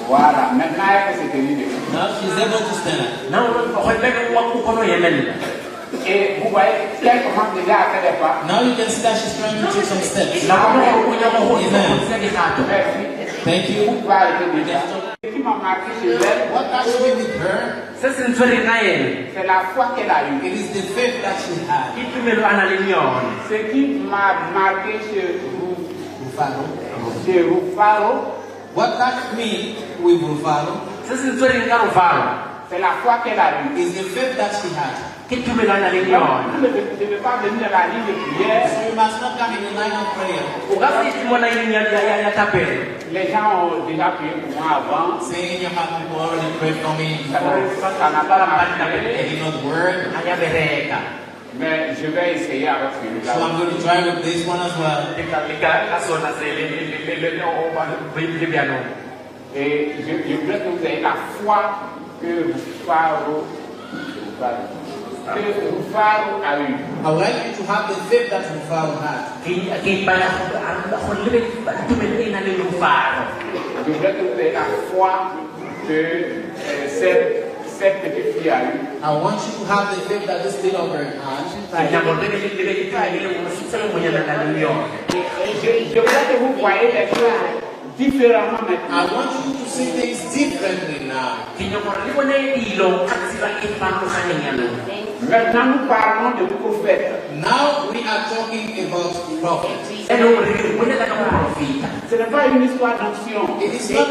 Voilà, maintenant elle s'est tenue. Now she's able to stand. Et vous voyez qu'elle commence déjà à faire des pas. Now you can see that she's trying to take some steps. Amen. Thank you. Vous pouvez arrêter déjà. Ce qui m'a marqué chez elle, What touched me with her, c'est la foi qu'elle a eue. it is the faith that she had. Ce qui m'a marqué chez Rufaro, What touched me with Rufaro c'est la foi qu'elle a eue. is the faith that she had. Vous ne devez pas venir à la ligne de prière. So you must not come in the line of prayer. Les gens ont déjà prié pour moi avant. Saying you have people already prayed for me Ça before. n'a pas marché. It did not work. Mais je vais essayer avec So celui-là. I'm going to try with this one as well. Et je voudrais que vous ayez la foi que Rufaro a eue. I would like you to have the faith that Rufaro had. Je voudrais que vous ayez la foi que cette petite fille a eue. I want you to have the faith that this little girl had. Je voudrais que vous voyez les choses différemment I maintenant. want you to see things differently now. Maintenant, nous parlons de prophètes. Now we are talking about prophets. Ce n'est pas une histoire d'onction. It is not a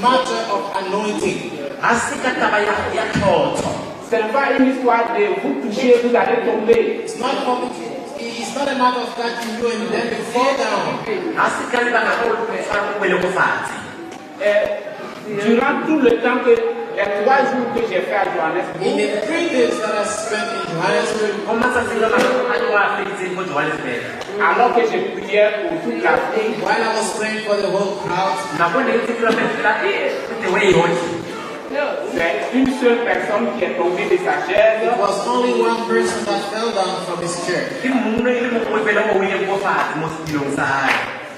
matter of anointing. Ce n'est pas une histoire de vous toucher, vous allez tomber. It's not a matter of touching you and then you fall down. Durant tout le temps que les 3 jours que j'ai fait à In Johannesburg, the 3 days that I spent in Johannesburg, alors que je priais pour toute la vie, while I was praying for the whole crowd, c'est une seule personne qui est tombée de sa chaise. it was only one person that fell down from his chair.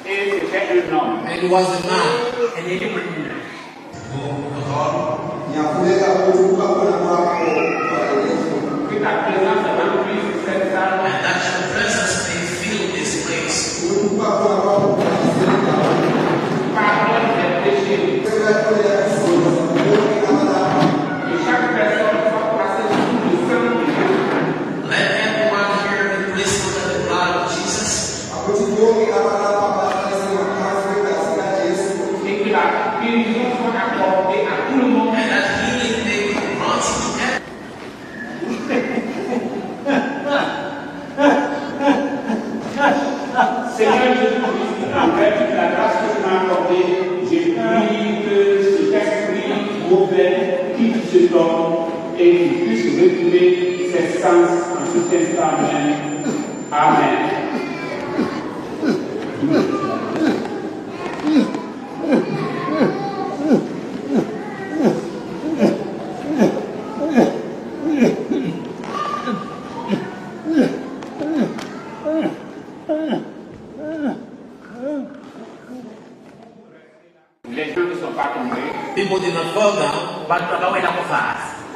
Et c'était un homme. And it was a man. Que ta présence remplisse cette salle. And that your presence may fill this place. Pardonne tes péchés. Que chaque personne soit placée sous le sang de Jésus. Let everyone here be placed under the blood of Jesus. Et que la guérison soit accordée à tout le monde. And that healing may be granted to everyone. Seigneur Jésus-Christ, en vertu de la grâce que tu m'as accordée, je prie que cet esprit mauvais quitte cet homme et qu'il puisse retrouver ses sens en cet instant même. Amen. Les gens ne sont pas tombés. People did not fall down.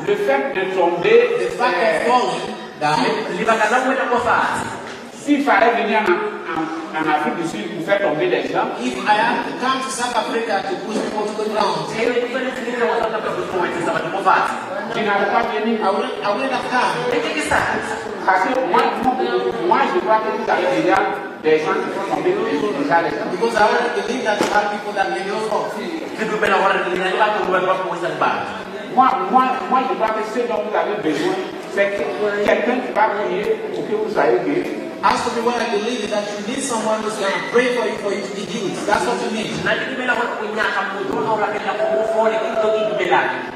Le fait de tomber, The fact of falling down, s'il fallait venir en Afrique du Sud pour faire tomber les gens, if I have to come to South Africa to push people to the ground, tu n'avais pas venu. I wouldn't have come. Parce que moi, je crois que vous avez déjà des gens qui sont tombés déjà les gens. Because I already believe that you have people that may not fall. Moi, je crois que ce dont vous avez besoin, c'est que quelqu'un qui va prier pour que vous soyez guéris. As for me, what I believe is that you need someone who's going to pray for you to be healed. That's what you need.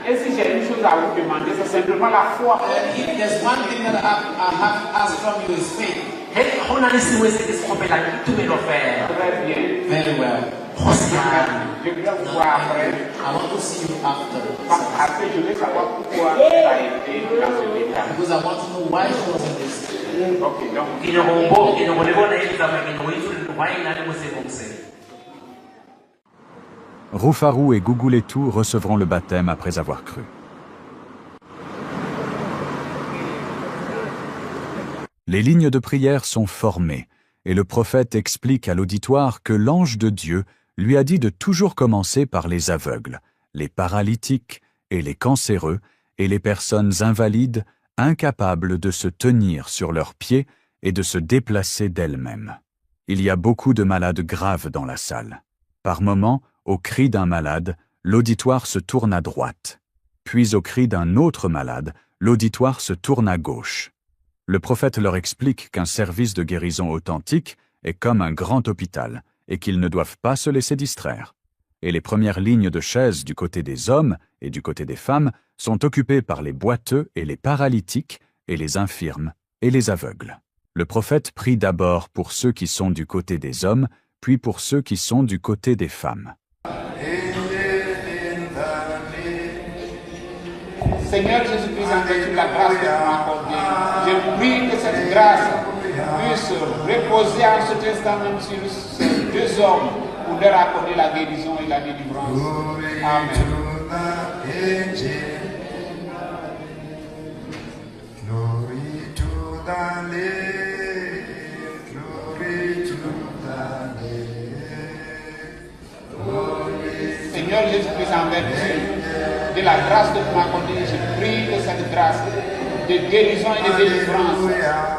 Et si j'ai une chose à vous demander, c'est simplement la foi. And if there's one thing that I have to ask from you is faith. Très bien. Very well. Je voudrais vous voir après. I want to see you after. Parce que je veux savoir pourquoi elle a été dans ce état. Because I want to know why she was in this. Ok, donc. Roufarou et Gougouletou recevront le baptême après avoir cru. Les lignes de prière sont formées, et le prophète explique à l'auditoire que l'ange de Dieu lui a dit de toujours commencer par les aveugles, les paralytiques et les cancéreux, et les personnes invalides, incapables de se tenir sur leurs pieds et de se déplacer d'elles-mêmes. Il y a beaucoup de malades graves dans la salle. Par moments, au cri d'un malade, l'auditoire se tourne à droite. Puis au cri d'un autre malade, l'auditoire se tourne à gauche. Le prophète leur explique qu'un service de guérison authentique est comme un grand hôpital et qu'ils ne doivent pas se laisser distraire. Et les premières lignes de chaises du côté des hommes et du côté des femmes sont occupées par les boiteux et les paralytiques et les infirmes et les aveugles. Le prophète prie d'abord pour ceux qui sont du côté des hommes, puis pour ceux qui sont du côté des femmes. Seigneur Jésus-Christ, en vertu de la grâce que tu m'as accordée, je prie que cette grâce puisse reposer en cet instant même sur ces deux hommes pour leur accorder la guérison et la délivrance. Amen. Seigneur Jésus-Christ, en vertu de la grâce que tu m'as accordée, je prie que cette grâce de guérison et de délivrance,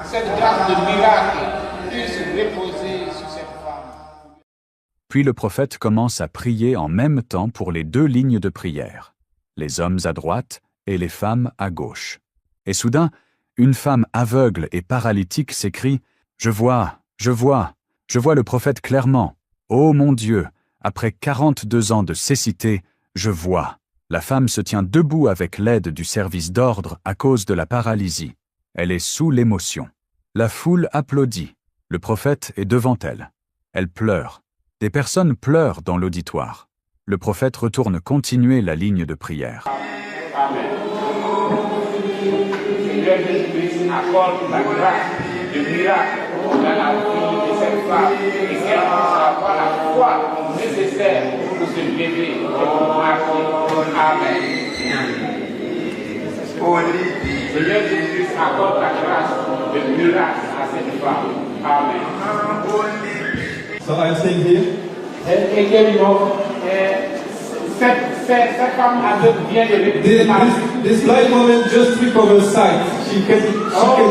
cette grâce de miracle puisse reposer sur cette femme. Puis le prophète commence à prier en même temps pour les deux lignes de prière, les hommes à droite et les femmes à gauche. Et soudain, une femme aveugle et paralytique s'écrie « Je vois le prophète clairement. Ô mon Dieu, après 42 ans de cécité, je vois. » La femme se tient debout avec l'aide du service d'ordre à cause de la paralysie. Elle est sous l'émotion. La foule applaudit. Le prophète est devant elle. Elle pleure. Des personnes pleurent dans l'auditoire. Le prophète retourne continuer la ligne de prière. Amen. Seigneur Jésus-Christ, accorde la grâce de miracle dans la vie de cette femme et qu'elle puisse avoir la foi nécessaire pour se lever et pour marcher. Amen. Seigneur Jésus-Christ, accorde la grâce de miracle à cette femme. Amen. So I'm saying here. Et cette femme aveugle vient de This blind woman just recovered sight. She can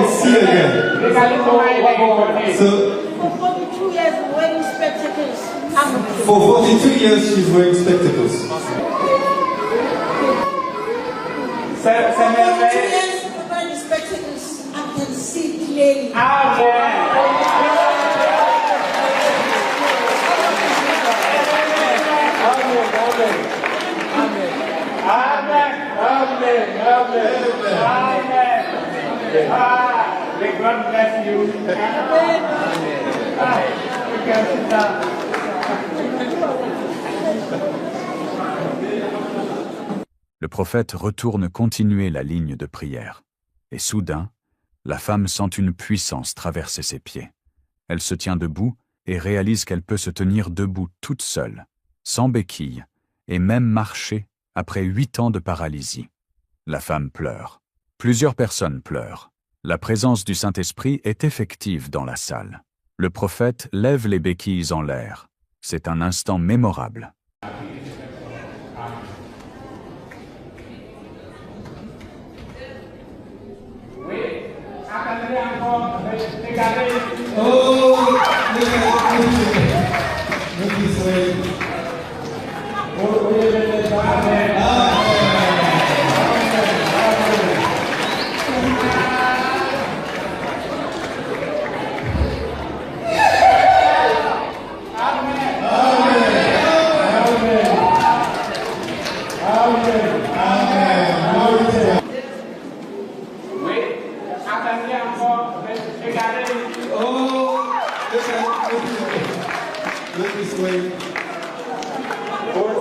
see again. Regardez comment elle est étonnée. So For 42 years, wearing spectacles. for 42 years she's wearing spectacles. C'est For 42 merveilleux. years, wearing spectacles. I can see clearly. Amen. Amen. Amen. Amen. Ah, may God bless you. Ah, you can sit down. Le prophète retourne continuer la ligne de prière. Et soudain, la femme sent une puissance traverser ses pieds. Elle se tient debout et réalise qu'elle peut se tenir debout toute seule, sans béquille, et même marcher après 8 ans de paralysie. La femme pleure. Plusieurs personnes pleurent. La présence du Saint-Esprit est effective dans la salle. Le prophète lève les béquilles en l'air. C'est un instant mémorable. Attendez encore, regardez. Oh, look this way. Oui, attendez encore, regardez. Oh, look this way. Oh,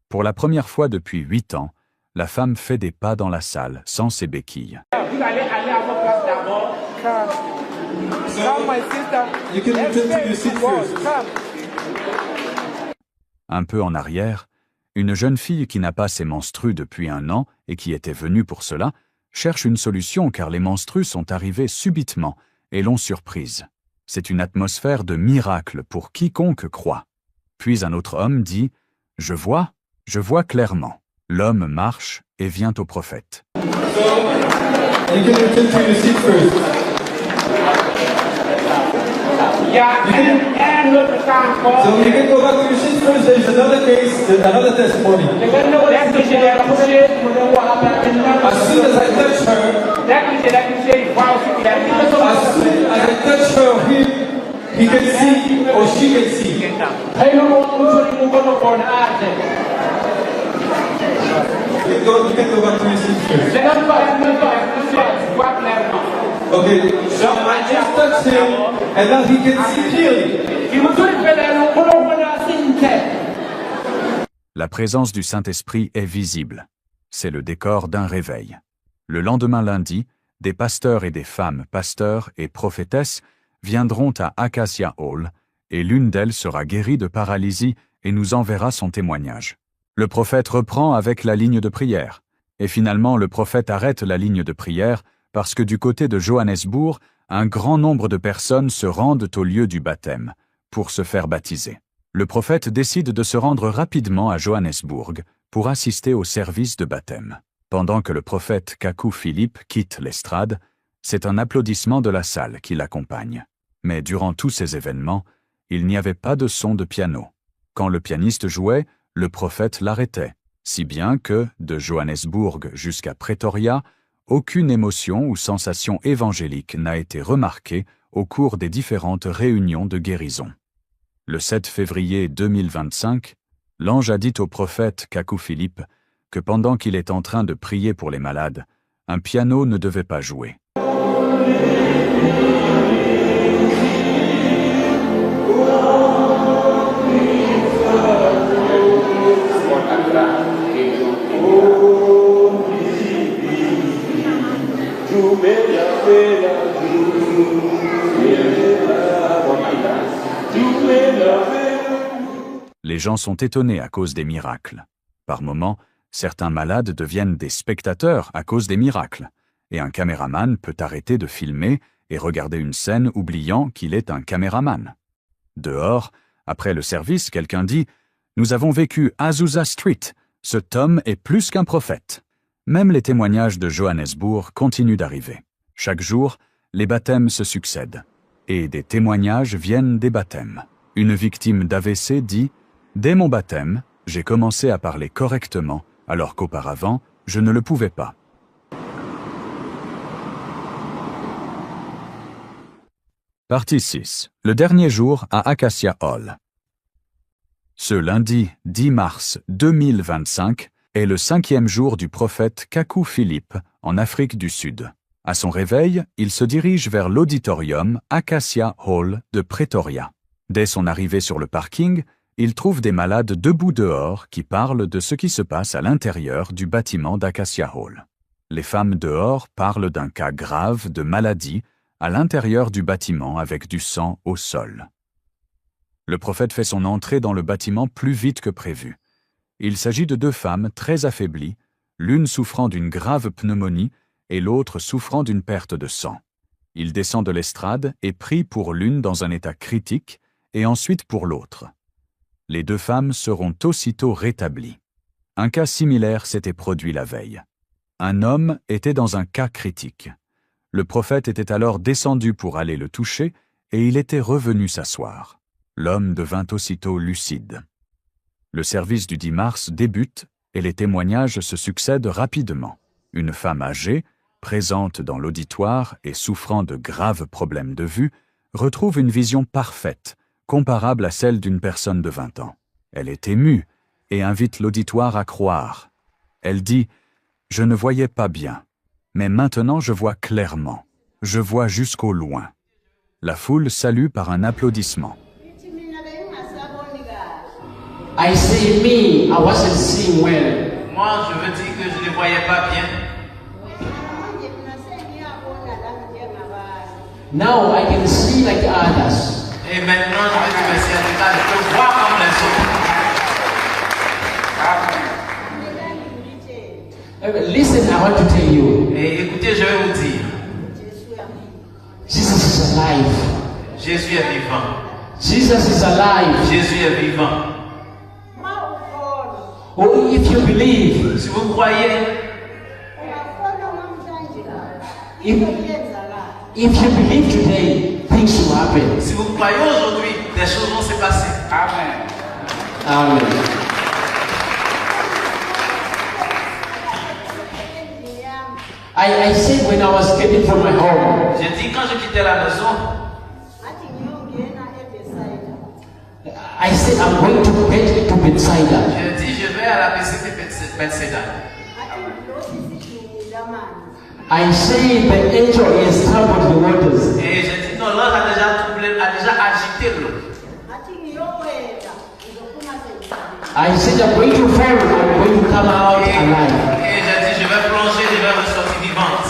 Pour la première fois depuis 8 ans, la femme fait des pas dans la salle sans ses béquilles. Vous allez aller à votre place d'abord. Come, my sister. You can return to your seat first. Un peu en arrière, une jeune fille qui n'a pas ses menstrues depuis 1 an et qui était venue pour cela, cherche une solution car les menstrues sont arrivées subitement et l'ont surprise. C'est une atmosphère de miracle pour quiconque croit. Puis un autre homme dit « Je vois clairement. » L'homme marche et vient au prophète. You can return to your seat first. Il y a un autre cas encore. So you can go back to your seat first. There is another case, another testimony. Dès que je l'ai approché, je me vois maintenant. As soon as I touch her, Dès que je l'ai touché, il voit aussi qu'il y a une as soon as I touch her, he can see or she can see. You can go back to your seat first. Okay, so I just touched him, and now he can see clearly. La présence du Saint-Esprit est visible. C'est le décor d'un réveil. Le lendemain lundi, des pasteurs et des femmes pasteurs et prophétesses viendront à Acacia Hall, et l'une d'elles sera guérie de paralysie et nous enverra son témoignage. Le prophète reprend avec la ligne de prière. Et finalement, le prophète arrête la ligne de prière parce que du côté de Johannesburg, un grand nombre de personnes se rendent au lieu du baptême pour se faire baptiser. Le prophète décide de se rendre rapidement à Johannesburg pour assister au service de baptême. Pendant que le prophète Kaku Philippe quitte l'estrade, c'est un applaudissement de la salle qui l'accompagne. Mais durant tous ces événements, il n'y avait pas de son de piano. Quand le pianiste jouait, le prophète l'arrêtait, si bien que, de Johannesburg jusqu'à Pretoria, aucune émotion ou sensation évangélique n'a été remarquée au cours des différentes réunions de guérison. Le 7 février 2025, l'ange a dit au prophète Kaku Philippe que pendant qu'il est en train de prier pour les malades, un piano ne devait pas jouer. Les gens sont étonnés à cause des miracles. Par moments, certains malades deviennent des spectateurs à cause des miracles, et un caméraman peut arrêter de filmer et regarder une scène oubliant qu'il est un caméraman. Dehors, après le service, quelqu'un dit « Nous avons vécu Azusa Street, ce Tom est plus qu'un prophète ». Même les témoignages de Johannesburg continuent d'arriver. Chaque jour, les baptêmes se succèdent, et des témoignages viennent des baptêmes. Une victime d'AVC dit « Dès mon baptême, j'ai commencé à parler correctement, alors qu'auparavant, je ne le pouvais pas. » Partie 6. Le dernier jour à Acacia Hall. Ce lundi 10 mars 2025 est le 5e jour du prophète Kaku Philippe en Afrique du Sud. À son réveil, il se dirige vers l'auditorium Acacia Hall de Pretoria. Dès son arrivée sur le parking, il trouve des malades debout dehors qui parlent de ce qui se passe à l'intérieur du bâtiment d'Acacia Hall. Les femmes dehors parlent d'un cas grave de maladie à l'intérieur du bâtiment avec du sang au sol. Le prophète fait son entrée dans le bâtiment plus vite que prévu. Il s'agit de 2 femmes très affaiblies, l'une souffrant d'une grave pneumonie et l'autre souffrant d'une perte de sang. Il descend de l'estrade et prie pour l'une dans un état critique et ensuite pour l'autre. Les 2 femmes seront aussitôt rétablies. Un cas similaire s'était produit la veille. Un homme était dans un cas critique. Le prophète était alors descendu pour aller le toucher et il était revenu s'asseoir. L'homme devint aussitôt lucide. Le service du 10 mars débute et les témoignages se succèdent rapidement. Une femme âgée, présente dans l'auditoire et souffrant de graves problèmes de vue, retrouve une vision parfaite, comparable à celle d'une personne de 20 ans. Elle est émue et invite l'auditoire à croire. Elle dit « Je ne voyais pas bien, mais maintenant je vois clairement. Je vois jusqu'au loin. » La foule salue par un applaudissement. I say me, I wasn't seeing well. Moi, je veux dire que je ne voyais pas bien. Now I can see like others. Et maintenant, je vais te laisser à l'état, je peux voir comme les autres. Listen, I want to tell you. Et écoutez, je vais vous dire, Jesus is alive. Jésus est vivant. Jesus is alive. Jésus est vivant. Oh, if you believe, Si vous croyez, if you believe today, things will happen. si vous croyez aujourd'hui, des choses vont se passer. Amen. Amen. I said when I was getting from my home, J'ai dit quand je quittais la maison, I said I'm going to get to Bethsaida. j'ai dit je vais à la PCT Bethsaida. I say the angel has troubled the waters. Et j'ai dit non, l'ange a déjà troublé, a déjà agité l'eau. I said I'm going to fall, I'm going to come out alive. Et j'ai dit je vais plonger, je vais ressortir vivante.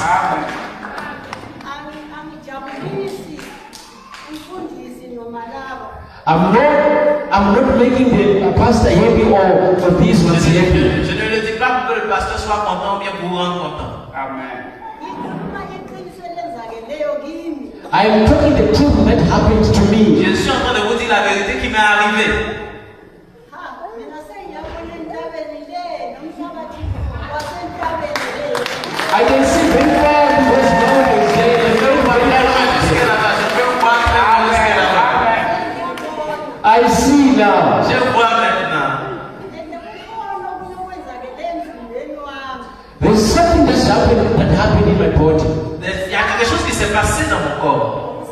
I'm not making the pastor happy or this was happy. Je ne le dis pas pour que le pasteur soit content ou bien pour vous rendre content. Amen. I am talking the truth that happened to me. Je suis en train de vous dire la vérité qui m'est arrivée. I can see very far because God is there and everybody I see now. Je vois maintenant. There's something that happened in my body. Il y a quelque chose qui s'est passé dans mon corps.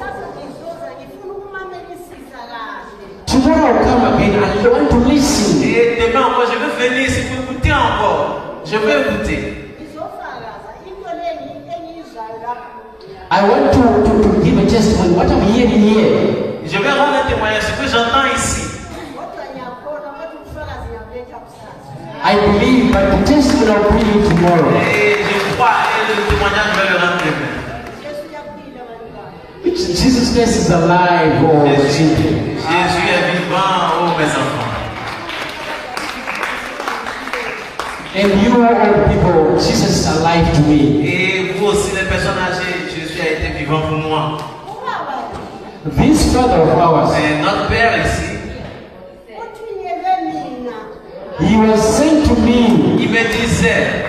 Tomorrow I'll come again and I want to listen. Et demain encore, je veux venir ici pour écouter encore. Je veux écouter. I want to give a testimony. What I'm hearing here. Je vais rendre un témoignage. Ce que j'entends ici. I believe, but the testimony I'll bring you tomorrow. Et je crois et le témoignage je vais le rendre demain. Jesus Christ is alive, oh Jésus est vivant, oh mes enfants. And you all people, Jesus is alive to me. Et vous aussi les personnes âgées, Jésus a été vivant pour moi. This father of ours, Et notre Père ici, he was saying to me, il me disait,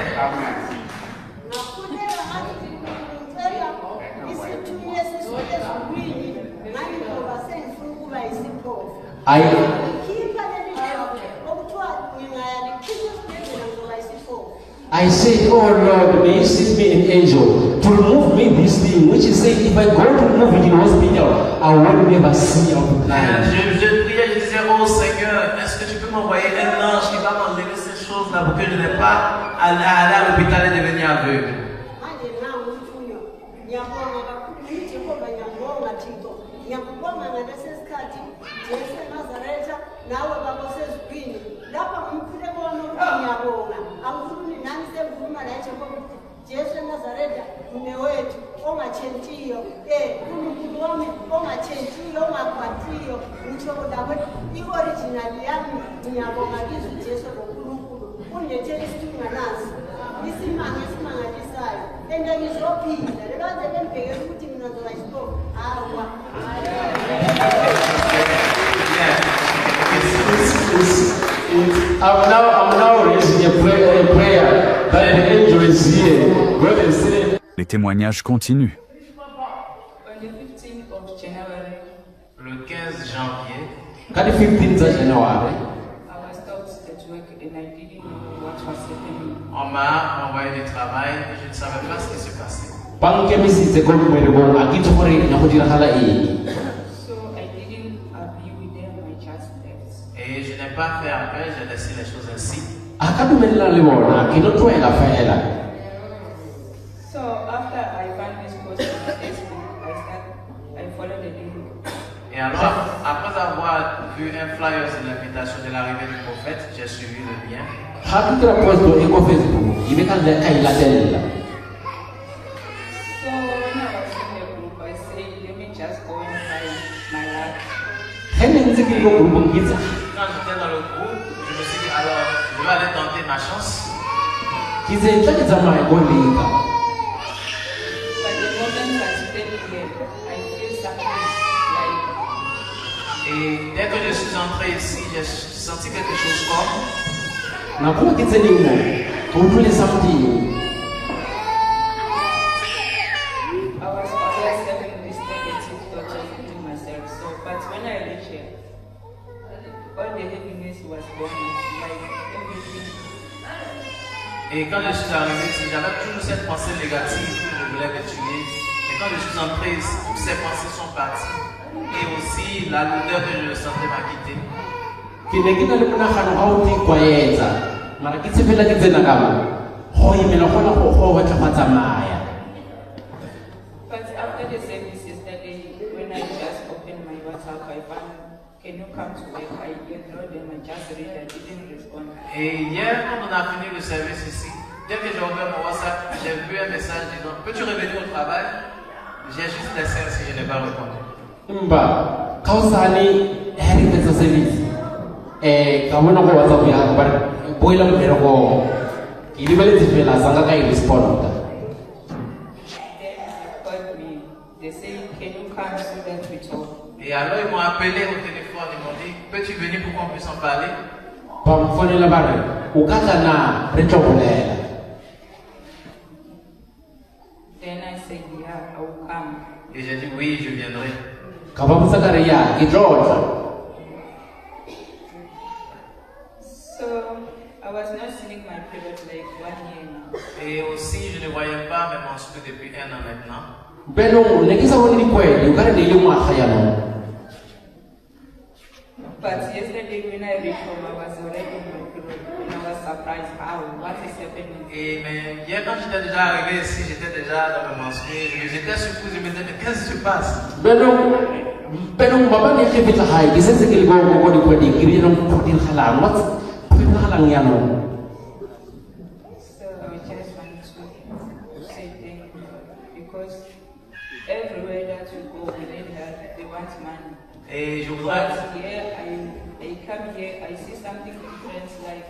I said, oh Lord, may you send me an angel to remove me this thing, which is saying if I go to remove it in hospital, I will never see out of life. je priais, je disais, oh Seigneur, est-ce que tu peux m'envoyer un ange qui va m'enlever ces choses-là pour que je n'ai pas à aller à l'hôpital et devenir aveugle. I'm now raising a prayer that the angel is here. God is saying, Les témoignages continuent. On the 15th of January, Le 15 janvier, Can 15th of January, I was stopped m'a envoyé du travail et je ne savais pas ce qui se passait. So I didn't argue with them, I just left. Et je n'ai pas fait appel, j'ai laissé les choses ainsi. So after I found this post on Facebook, I followed the link. Et alors, après avoir vu un flyer sur l'invitation de l'arrivée du prophète, j'ai suivi le lien. So when I was in the group, I said, let me just go and try my luck. Quand j'étais dans le groupe, je me suis dit, alors, je vais aller tenter ma chance. But the moment I step here, I feel something like Et dès que je suis entré ici, j'ai senti quelque chose comme. I was always having this negative thought of putting myself. So, but when I reached here, all the heaviness was gone, like everything. Et quand je suis arrivé ici, j'avais toujours cette pensée négative que je voulais me tuer. Et quand je suis entré ici, toutes ces pensées sont parties. Et aussi, la douleur que je sentais m'a quitté. But after the service yesterday, when I just opened my WhatsApp, I found, can you come to work? I ignored them and just read, I didn't respond. Et hier, quand on a fini le service ici, dès que j'ai ouvert mon WhatsApp, j'ai vu un message disant, peux-tu revenir au travail? J'ai juste laissé ainsi, je n'ai pas répondu. They say, can you come so that we talk? Et alors, ils m'ont appelé au téléphone, ils m'ont dit, peux-tu venir pour qu'on puisse en parler? Then I said, yeah, I will come. Et j'ai dit, oui, je viendrai. So I was not seeing my period like 1 year now. Et aussi, je ne voyais pas mes menstrues depuis 1 an maintenant. But yesterday when I reached home, I was already in my period and I was surprised how, what is happening. Et mais hier, quand j'étais déjà arrivé ici, j'étais déjà dans mes menstrues. J'étais surpris, je me disais, mais qu'est-ce qui se passe? So I just want to say thank you because everywhere that you go, we need help, they want money. Et je voudrais. But here, I come here, I see something different, like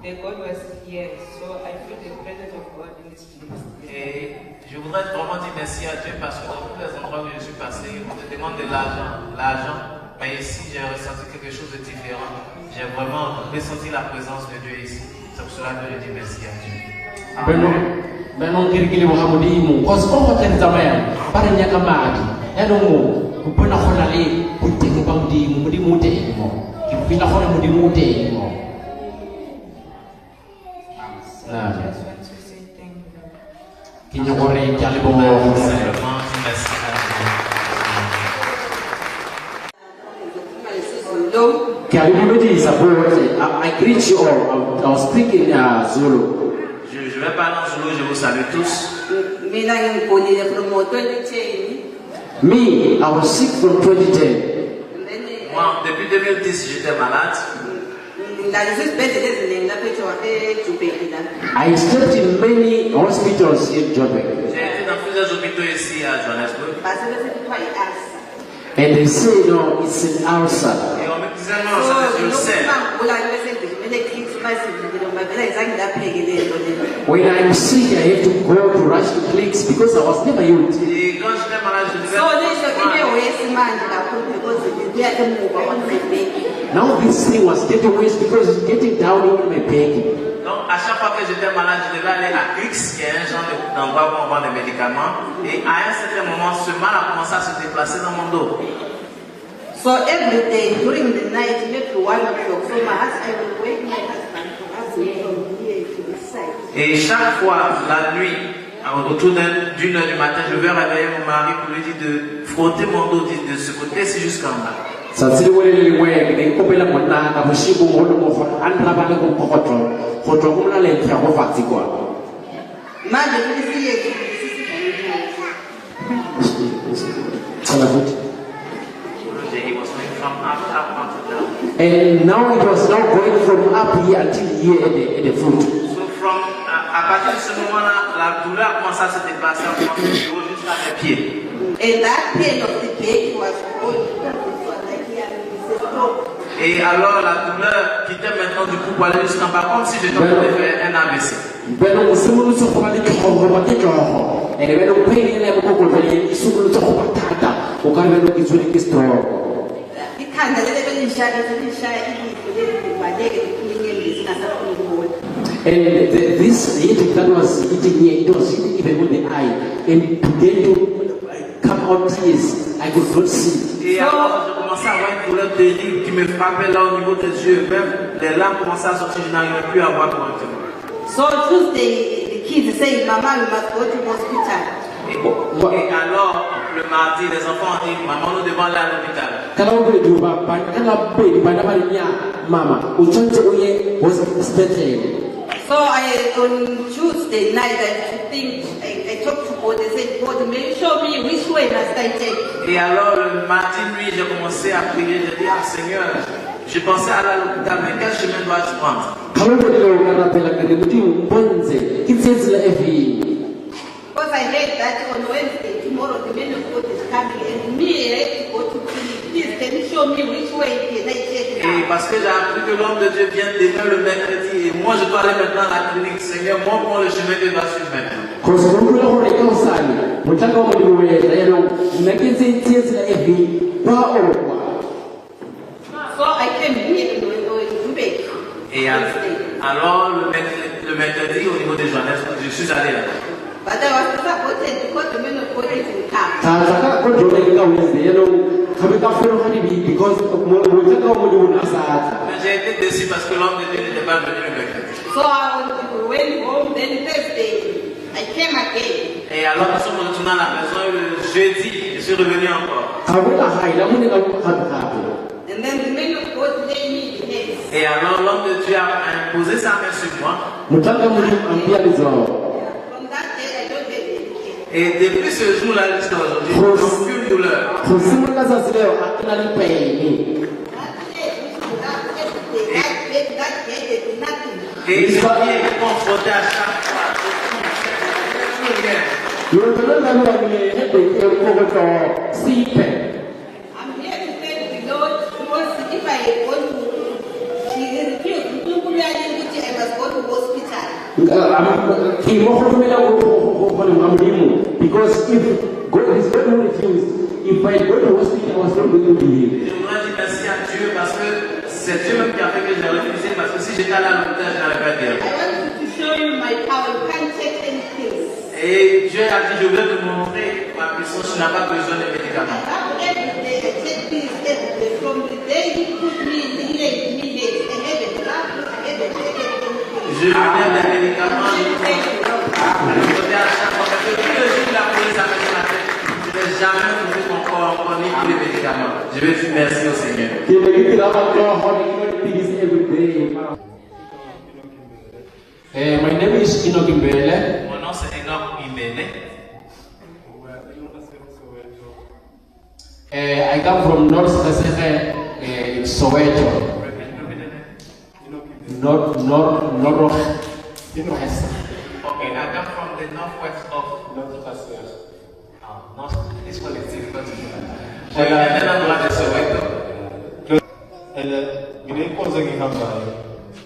the God was here, so I feel the presence of God in this place. Et je voudrais vraiment dire merci à Dieu parce que dans tous les endroits où je suis passé, on te demande de l'argent. Mais ici, j'ai ressenti quelque chose de différent. J'ai vraiment ressenti la présence de Dieu ici. C'est pour cela que je dis merci à Dieu. So I just want to say thank you. Simplement, merci à I greet you all. I'll speak in Zulu. Dieu. Je vais parler en Zulu, je vous salue tous. Me, I was sick from 2010. Moi, depuis 2010, j'étais malade. I slept in many hospitals in Joburg. J'ai été dans plusieurs hôpitaux ici à Johannesburg. And they say, no, it's an ulcer. Et on me disait, non, ça c'est ulcère. When I'm sick, I have to go to rush to clinics because I was never healed. Et quand j'étais malade, je devais. Now this thing was getting worse because it's getting down in my back. Donc, à chaque fois que j'étais malade, je devais aller à X, qui est un genre d'endroit où on vend des médicaments. Et à un certain moment, ce mal a commencé à se déplacer dans mon dos. So every day during the night, maybe 1 o'clock, so my husband, I will wake my husband to ask me from here to this outside. Et chaque fois, la nuit, autour d'une heure du matin, je vais réveiller mon mari pour lui dire de frotter mon dos de ce côté-ci jusqu'en bas. He was going from up to down. And now it was now going from up here until here at the foot. So from, à partir de ce moment-là, la douleur commence à se déplacer en haut jusqu'à mes pieds. And that pain of the back was going like here. Et alors la douleur quittait maintenant du coup pour aller jusqu'en bas, comme si j'étais en train de faire un AVC. And this headache that was hitting here, it was hitting even on the eye, and it began to come out tears. I could not see. Et alors je commençais à avoir une douleur terrible qui me frappait là au niveau des yeux, même les larmes commençaient à sortir, je n'arrivais plus à voir correctement. So Tuesday, the kids say, Mama, we must go to hospital. Et alors, le mardi, les enfants ont dit, maman, nous devons aller à l'hôpital. So on Tuesday night, I talked to God. I said, God, may you show me which way must I take? Et alors, le mardi nuit, j'ai commencé à prier. J'ai dit, ah Seigneur, je pensais aller à l'hôpital, mais quel chemin dois-je prendre? Because I heard that on Wednesday, tomorrow, the man of God is coming, and me, I have to go to clinic. Please, can you show me which way can I take now? Et parce que j'ai appris que l'homme de Dieu vient demain le mercredi, et moi je dois aller maintenant à la clinique. Seigneur, montre-moi le chemin que je dois suivre maintenant. So I came here in Quebec. Et alors, le mercredi, au niveau des journalistes, je suis allé là. But I was disappointed because the man of God didn't come. Mais j'ai été déçu parce que l'homme de Dieu n'était pas venu le mercredi. So I went home, then Thursday, I came again. Et alors, nous sommes retournés à la maison et le jeudi, je suis revenu encore. And then the man of God laid me in hands. Et alors, l'homme de Dieu a imposé sa main sur moi. From that day, I don't have any pain. Et depuis ce jour-là jusqu'à aujourd'hui, je n'ai aucune douleur. That headache, nothing. Et je suis confronté à chaque fois. I'm here to thank the Lord because if I had gone to, she refused to do I must go to hospital. Because if God is going to refuse, if I go to hospital, I was not going to believe. Je voudrais dire merci à Dieu parce que c'est Dieu même qui a fait que j'ai refusé parce que si j'étais allé à l'hôpital, je n'allais pas dire. I want to show you my power. You can't take anything. Et Dieu a dit, je vais te montrer ma puissance, tu n'as pas besoin de médicaments. Every day I take this every day. From the day you put me in the I haven't laughed, I haven't taken anything. Je donne des médicaments, je donne à chaque fois parce que tous les jours la police a mis ma tête. Je n'ai jamais voulu mon corps encore ni pour les médicaments. Je vais dire merci au Seigneur. My name is Enoch Imbele. Mon nom c'est Enoch Imbele. I come from North Kasere in Soweto. North. Okay, I come from the northwest of North Kasere. North. This one is difficult to do. Je viens d'un endroit de Soweto.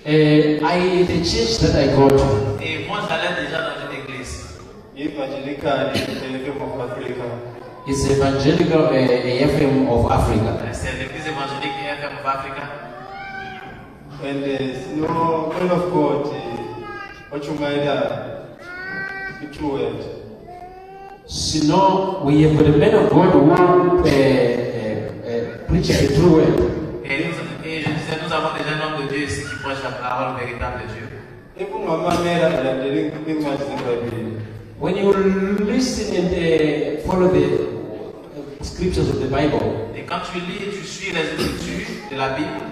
The church that I go to. Et moi j'allais déjà dans une église. It's Evangelical AFM of Africa. C'est l'église évangélique AFM of Africa. And no man of God, what you might the true word. Sinon, we have got a man of God who preaches the true word. Et je disais, nous avons déjà un homme de Dieu ici qui prêche la parole véritable de Dieu. When you listen and follow the scriptures of the Bible, Et quand tu lis et tu suis les écritures de la Bible,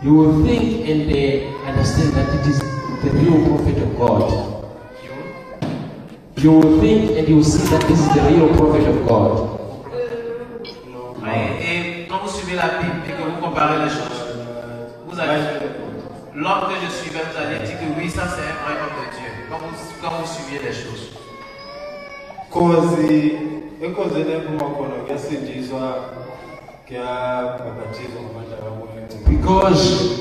you will think and understand that it is the real prophet of God. You will think and you will see that this is the real prophet of God. et quand vous suivez la Bible et que vous comparez les choses, vous allez, l'homme que je suivais, vous allez dire que oui, ça c'est un vrai homme de Dieu, quand vous suivez les choses. Because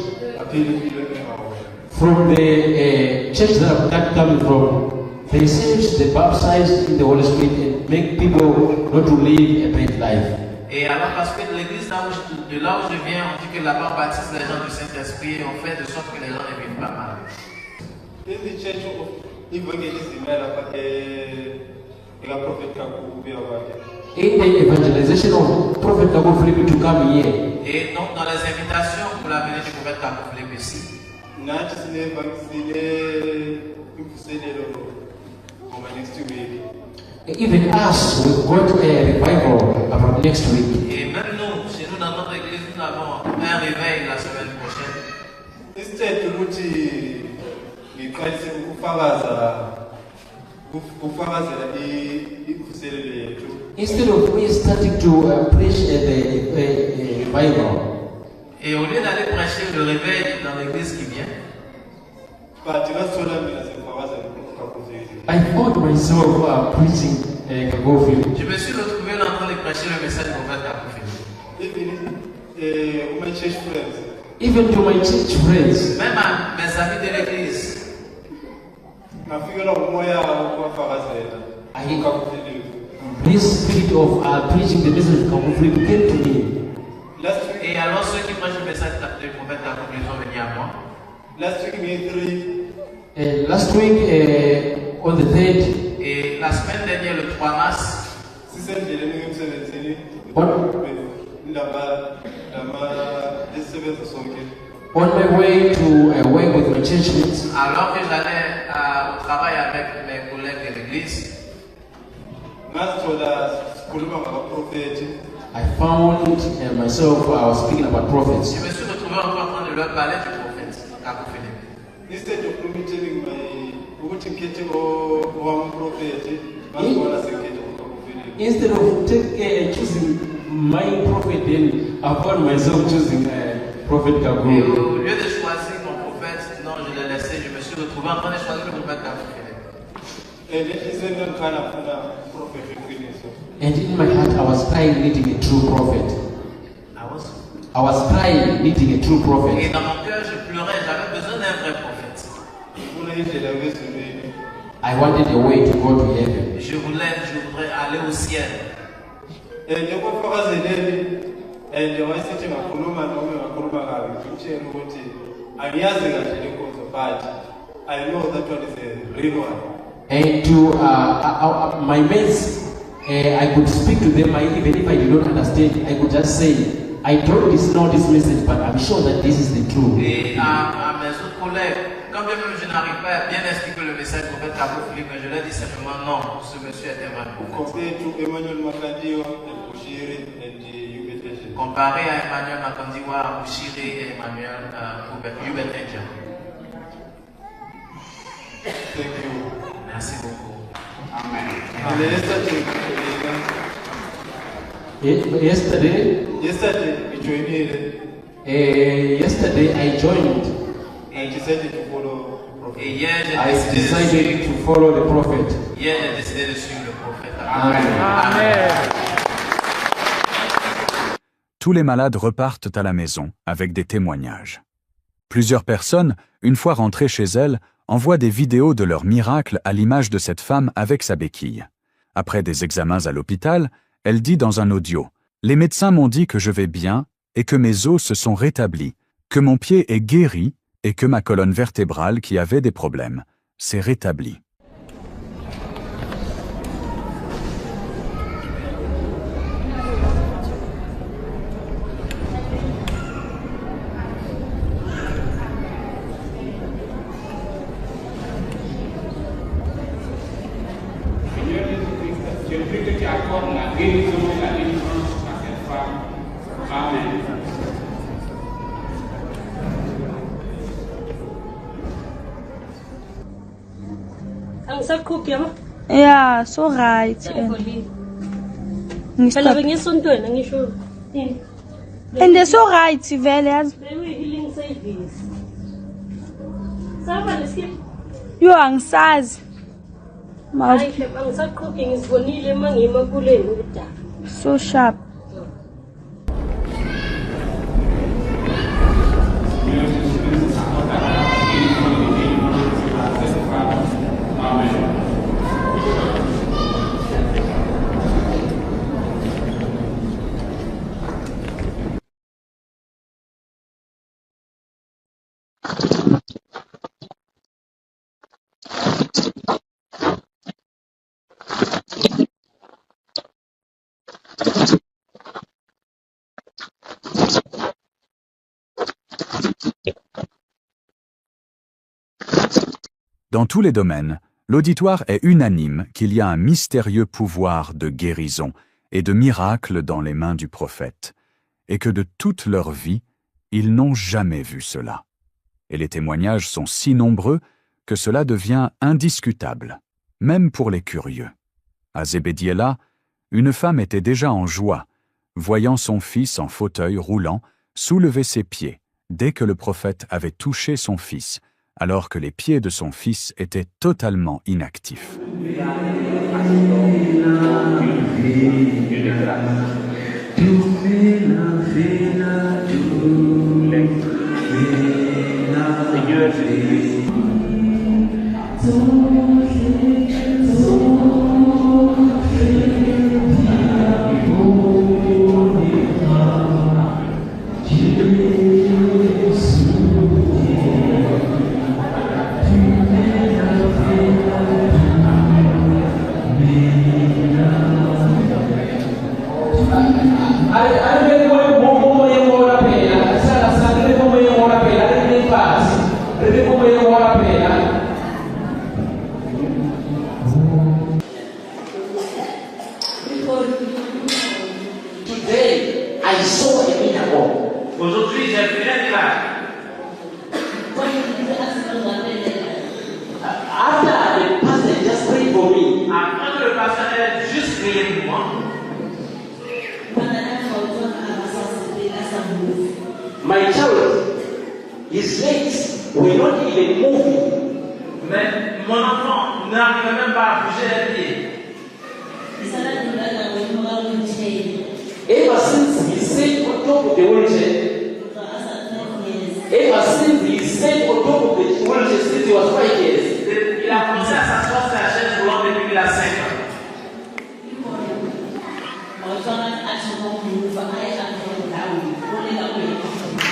from the church that I'm coming from, they seem to baptize in the Holy Spirit and make people not to live a bad life. Et alors parce que l'église de là où je viens, on dit que là-bas on baptise les gens du Saint-Esprit et on fait de sorte que les gens ne vivent pas mal. In the evangelization of Prophet Kaku Philip to come here, Et donc dans les invitations pour la venue du prophète Kaku Philip ici, even us, we've got a revival about next week. et même nous, chez nous dans notre église, nous avons un réveil la semaine prochaine. Instead of we starting to preach the revival, Et au lieu d'aller prêcher le réveil dans l'église qui vient, I found myself preaching Kaku Philip. je me suis retrouvé là en train de prêcher le message du prophète Kaku Philip. Even to my church friends, Même à mes amis de l'église, this spirit of preaching the message of Kaku Philip came to me. et alors ceux qui prêchent le message du prophète Kaku Philip sont venus à moi. Last week, on the 3rd, Et la semaine dernière, le 3 mars, on my way to work with my church mates, alors que j'allais au travail avec mes collègues de l'église, I found myself, I was speaking about prophets. je me suis retrouvé encore en train de leur parler du prophète Kaku Philip. Instead of choosing my prophet, then I found myself choosing Prophet Et Kaku. au lieu de choisir mon prophète, non, je l'ai laissé, je me suis retrouvé en train de choisir le prophète Kaku Philip. And in my heart, I was crying, needing a true prophet. I was crying, needing a true Et prophet. dans mon cœur, je pleurais, j'avais besoin d'un vrai prophète. I wanted a way to go to heaven. Je voudrais aller au ciel. And to my mates, I could speak to them, even if I did not understand, I could just say, I don't know this message, but I'm sure that this is the truth. Et à mes autres collègues, quand bien même je n'arrive pas à bien expliquer le message du prophète Kaku Philip, mais je leur dis simplement non, ce monsieur est un vrai prophète. Comparé à Emmanuel Makandiwa, Bouchire et Emmanuel Hubert Enja. Merci beaucoup. Yesterday, I joined. Et hier, I j'ai decided to follow the prophet. Hier, j'ai décidé de suivre le prophète. Amen. Tous les malades repartent à la maison avec des témoignages. Plusieurs personnes, une fois rentrées chez elles, envoient des vidéos de leurs miracles à l'image de cette femme avec sa béquille. Après des examens à l'hôpital, elle dit dans un audio « Les médecins m'ont dit que je vais bien et que mes os se sont rétablis, que mon pied est guéri et que ma colonne vertébrale qui avait des problèmes s'est rétablie. » Je prie que tu accordes la guérison et la délivrance à cette femme. Amen. Ang sakop ya, Yeah, so right. pala bengisonto nangisho. And they're so right, vele yazi. Baby healing service. Saba leski. Yo angisazi. Hayi ke angisakhoki ngisibonile mangima kule ngudaba. So sharp. Dans tous les domaines, l'auditoire est unanime qu'il y a un mystérieux pouvoir de guérison et de miracle dans les mains du prophète, et que de toute leur vie, ils n'ont jamais vu cela. Et les témoignages sont si nombreux que cela devient indiscutable, même pour les curieux. À Zébédiéla, une femme était déjà en joie, voyant son fils en fauteuil roulant soulever ses pieds dès que le prophète avait touché son fils, alors que les pieds de son fils étaient totalement inactifs. Today, I saw a miracle. Aujourd'hui, j'ai vu un miracle. After the pastor just prayed for me, Après que le pasteur ait juste prié pour moi, my child, his legs were not even moving. mais mon enfant n'arrivait même pas à bouger les pieds. Ever since he sat on top of the wheelchair, ever since he sat on top of the wheelchair since he was 5 years, Il a commencé à s'asseoir sur la chaise roulante depuis qu'il a 5 ans.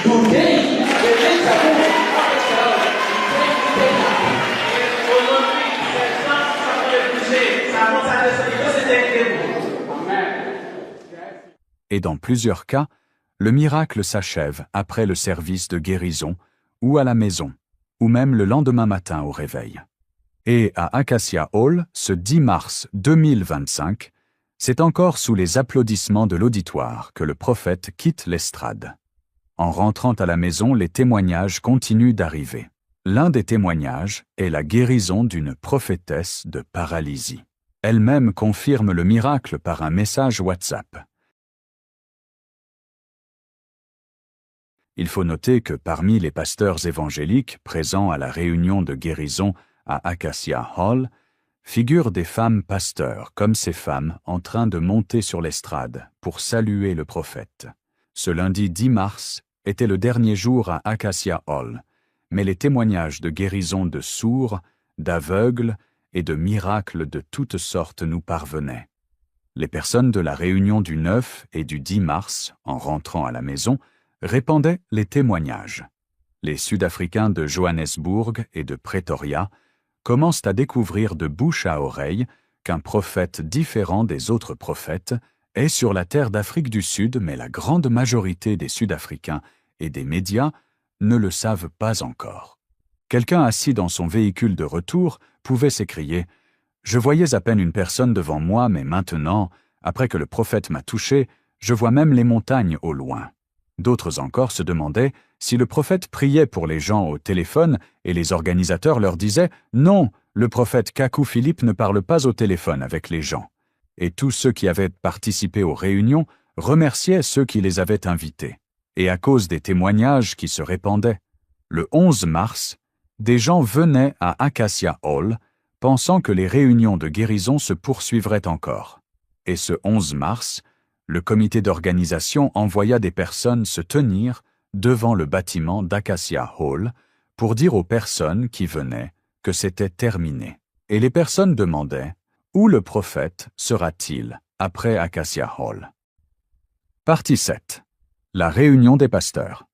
today, the legs are moving. Aujourd'hui, les gens sont en train de bouger. Ça commence à descendre. Il faut se tenir debout. Et dans plusieurs cas, le miracle s'achève après le service de guérison, ou à la maison, ou même le lendemain matin au réveil. Et à Acacia Hall, ce 10 mars 2025, c'est encore sous les applaudissements de l'auditoire que le prophète quitte l'estrade. En rentrant à la maison, les témoignages continuent d'arriver. L'un des témoignages est la guérison d'une prophétesse de paralysie. Elle-même confirme le miracle par un message WhatsApp. Il faut noter que parmi les pasteurs évangéliques présents à la réunion de guérison à Acacia Hall, figurent des femmes pasteurs comme ces femmes en train de monter sur l'estrade pour saluer le prophète. Ce lundi 10 mars était le dernier jour à Acacia Hall, mais les témoignages de guérison de sourds, d'aveugles et de miracles de toutes sortes nous parvenaient. Les personnes de la réunion du 9 et du 10 mars, en rentrant à la maison, répandaient les témoignages. Les Sud-Africains de Johannesburg et de Pretoria commencent à découvrir de bouche à oreille qu'un prophète différent des autres prophètes est sur la terre d'Afrique du Sud, mais la grande majorité des Sud-Africains et des médias ne le savent pas encore. Quelqu'un assis dans son véhicule de retour pouvait s'écrier « Je voyais à peine une personne devant moi, mais maintenant, après que le prophète m'a touché, je vois même les montagnes au loin. D'autres encore se demandaient si le prophète priait pour les gens au téléphone et les organisateurs leur disaient « Non, le prophète Kaku Philippe ne parle pas au téléphone avec les gens. » Et tous ceux qui avaient participé aux réunions remerciaient ceux qui les avaient invités. Et à cause des témoignages qui se répandaient, le 11 mars, des gens venaient à Acacia Hall, pensant que les réunions de guérison se poursuivraient encore. Et ce 11 mars, le comité d'organisation envoya des personnes se tenir devant le bâtiment d'Acacia Hall pour dire aux personnes qui venaient que c'était terminé. Et les personnes demandaient « Où le prophète sera-t-il après Acacia Hall ?» Partie 7. La réunion des pasteurs.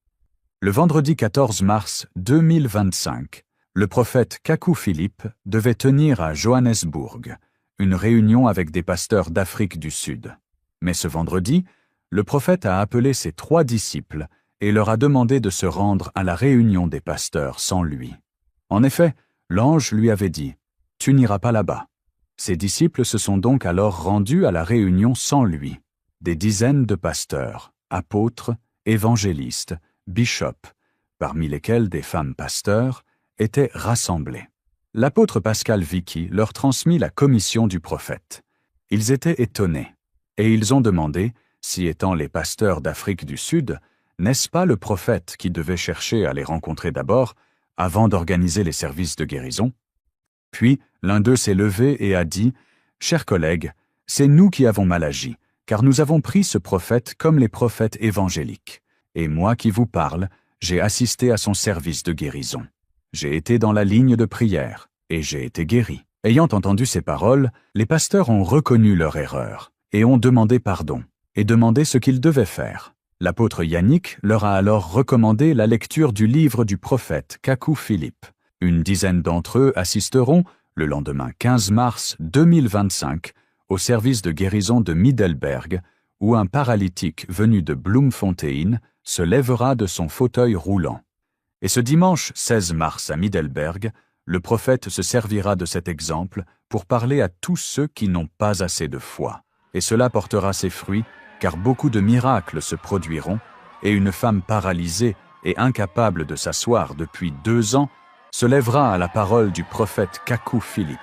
Le vendredi 14 mars 2025, le prophète Kaku Philippe devait tenir à Johannesburg une réunion avec des pasteurs d'Afrique du Sud. Mais ce vendredi, le prophète a appelé ses 3 disciples et leur a demandé de se rendre à la réunion des pasteurs sans lui. En effet, l'ange lui avait dit « Tu n'iras pas là-bas ». Ses disciples se sont donc alors rendus à la réunion sans lui. Des dizaines de pasteurs, apôtres, évangélistes, bishops, parmi lesquels des femmes pasteurs, étaient rassemblés. L'apôtre Pascal Vicky leur transmit la commission du prophète. Ils étaient étonnés, et ils ont demandé si, étant les pasteurs d'Afrique du Sud, n'est-ce pas le prophète qui devait chercher à les rencontrer d'abord, avant d'organiser les services de guérison? Puis, l'un d'eux s'est levé et a dit « Chers collègues, c'est nous qui avons mal agi, car nous avons pris ce prophète comme les prophètes évangéliques. Et moi qui vous parle, j'ai assisté à son service de guérison. J'ai été dans la ligne de prière, et j'ai été guéri. » Ayant entendu ces paroles, les pasteurs ont reconnu leur erreur, et ont demandé pardon, et demandé ce qu'ils devaient faire. L'apôtre Yannick leur a alors recommandé la lecture du livre du prophète Kaku Philippe. Une dizaine d'entre eux assisteront, le lendemain 15 mars 2025, au service de guérison de Middelburg, où un paralytique venu de Bloemfontein se lèvera de son fauteuil roulant. Et ce dimanche 16 mars à Middelburg, le prophète se servira de cet exemple pour parler à tous ceux qui n'ont pas assez de foi. Et cela portera ses fruits, car beaucoup de miracles se produiront, et une femme paralysée et incapable de s'asseoir depuis 2 ans se lèvera à la parole du prophète Kaku Philippe,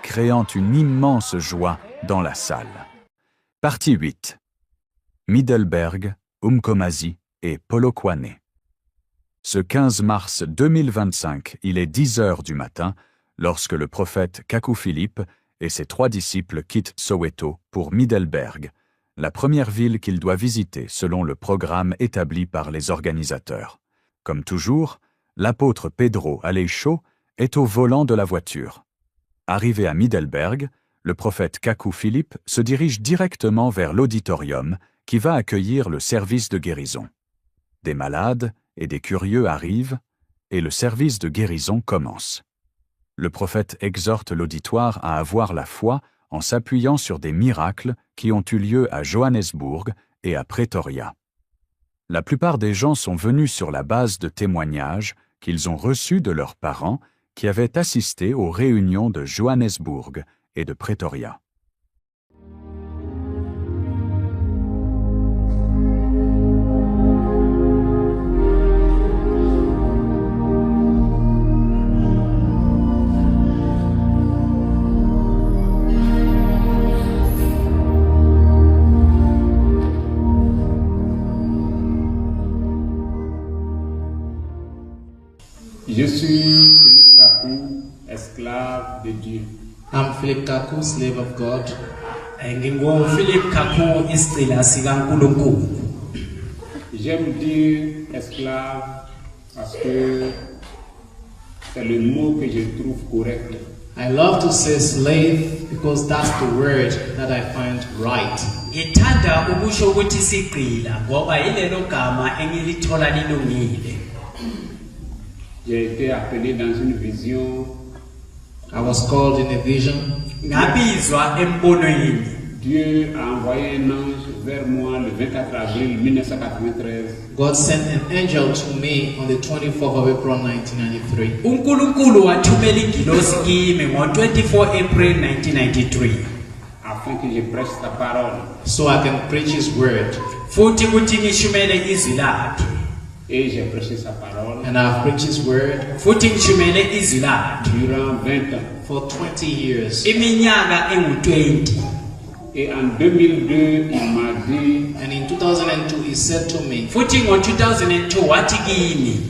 créant une immense joie dans la salle. Partie 8. Middelburg, Umkomazi et Polokwane. Ce 15 mars 2025, il est 10 heures du matin, lorsque le prophète Kaku Philippe et ses 3 disciples quittent Soweto pour Middelburg, la première ville qu'il doit visiter selon le programme établi par les organisateurs. Comme toujours, l'apôtre Pedro Aleixo est au volant de la voiture. Arrivé à Middelburg, le prophète Kaku Philippe se dirige directement vers l'auditorium qui va accueillir le service de guérison. Des malades et des curieux arrivent et le service de guérison commence. Le prophète exhorte l'auditoire à avoir la foi en s'appuyant sur des miracles qui ont eu lieu à Johannesburg et à Pretoria. La plupart des gens sont venus sur la base de témoignages qu'ils ont reçus de leurs parents qui avaient assisté aux réunions de Johannesburg et de Pretoria. Je suis Philippe Kaku, esclave de Dieu. I'm Philip Kaku, slave of God. J'aime dire esclave parce que c'est le mot que je trouve correct. I love to say slave because that's the word that I find right. J'ai été appelé dans une vision. I was called in a vision. Dieu a envoyé un ange vers moi le 24 avril 1993. God sent an angel to me on the 24th of April 1993. uNkulunkulu wathumela ingilosi kimi ngo-24 April 1993 afin que je prêche sa parole. So I can preach his word. futhi ukuthi ngishumele izwi lakhe. Et j'ai prêché sa parole. And I've preached his word. futhi ngishumele izwi lakhe. Durant 20 ans. For 20 years. iminyaka engu-20. Et en 2002, il m'a dit. And in 2002, he said to me. futhi ngo-2002 wathi kimi.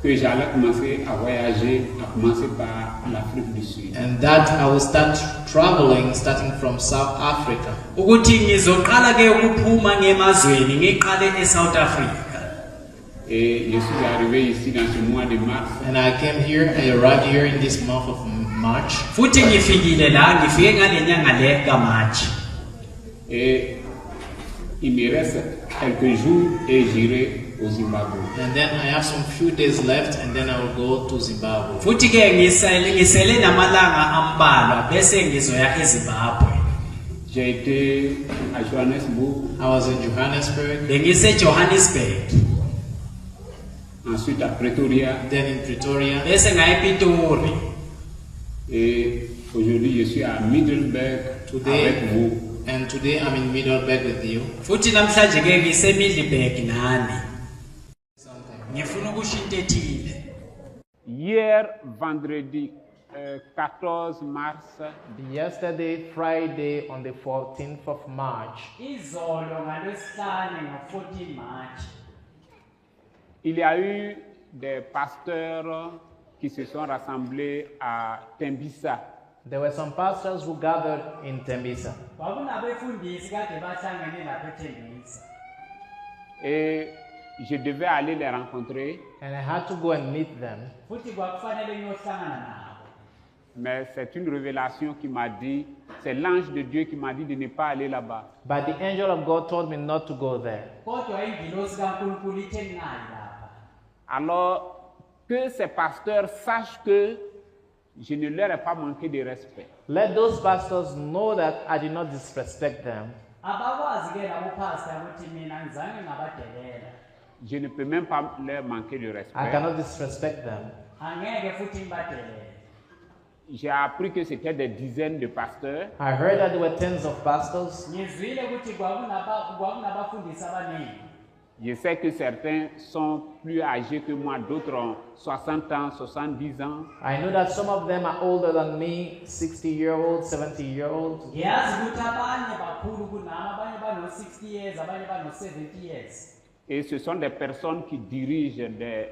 Que j'allais commencer à voyager, à commencer par l'Afrique du Sud. And that I will start traveling, starting from South Africa. ukuthi ngizoqala ke ukuphuma ngemazweni ngiqale eSouth Africa. Et je suis arrivé ici dans ce mois de mars. And I came here, I arrived here in this month of March. futhi ngifikile la ngifike ngale nyanga le kaMarch. Et il me reste quelques jours et j'irai au Zimbabwe. And then I have some few days left, and then I will go to Zimbabwe. futhi ke ngisele namalanga ambalwa bese ngizoya eZimbabwe. J'ai été à Johannesburg. I was in Johannesburg. Johannesburg. Ensuite à Pretoria. Then in Pretoria. bese ngaya ePitori. Et aujourd'hui je suis à Middelburg avec vous. And today I'm in Middelburg with you. futhi namhlanje ke ngiseMiddelburg nani. ngifuna ukushintsha ethile. Hier vendredi 14 mars. Yesterday Friday on the 14th of March. izolo ngolwesihlanu ngo-14 March. Il y a eu des pasteurs qui se sont rassemblés à Tembisa. There were some pastors who gathered in Tembisa. kwakunabefundisi kade bahlangene lapha eTembisa. Et je devais aller les rencontrer. And I had to go and meet them. futhi kwakufanele ngiyohlangana nabo. Mais c'est une révélation qui m'a dit, c'est l'ange de Dieu qui m'a dit de ne pas aller là-bas. But the angel of God told me not to go there. kodwa ingilosi kaNkulunkulu ithe ngingayi lapha. Alors que ces pasteurs sachent que je ne leur ai pas manqué de respect. Let those pastors know that I did not disrespect them. abakwazi ke labo pastor ukuthi mina ngizange ngabadelela. Je ne peux même pas leur manquer de I respect. cannot disrespect them. angeke futhi ngibadelele. J'ai appris que c'était des dizaines de pasteurs. I heard that there were tens of pastors. ngizwile ukuthi kwakunabafundisi abaningi. Je sais que certains sont plus âgés que moi, d'autres ont 60 ans, 70 ans. I know that some of them are older than me, 60-year-olds, 70-year-olds. ngiyazi ukuthi abanye bakhulu kunami, abanye bano-60 years, abanye bano-70 years. Et ce sont des personnes qui dirigent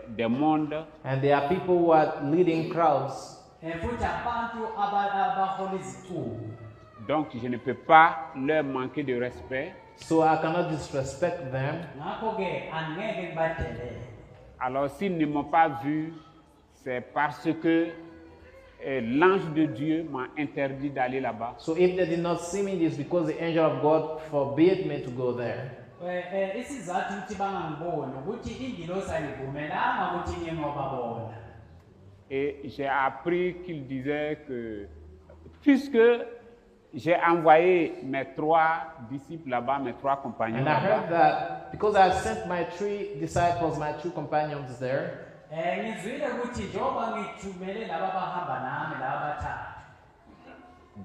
des mondes. And there are people who are leading crowds. futhi abantu abahola izicubu. Donc je ne peux pas leur manquer de respect. So I cannot disrespect them. ngakho-ke angeke ngibadelele. Alors s'ils ne m'ont pas vu, c'est parce que l'ange de Dieu m'a interdit d'aller là-bas. So if they did not see me, it is because the angel of God forbade me to go there. isizathu ukuthi bangangiboni ukuthi ingilosi ayivumelanga ukuthi ngingobabona. Et j'ai appris qu'il disait que puisque j'ai envoyé mes 3 disciples là-bas, mes 3 compagnons And I heard là-bas, that because I sent my 3 disciples, my 2 companions there. ngizwile ukuthi njengoba ngithumele laba abahamba nami laba bathathu.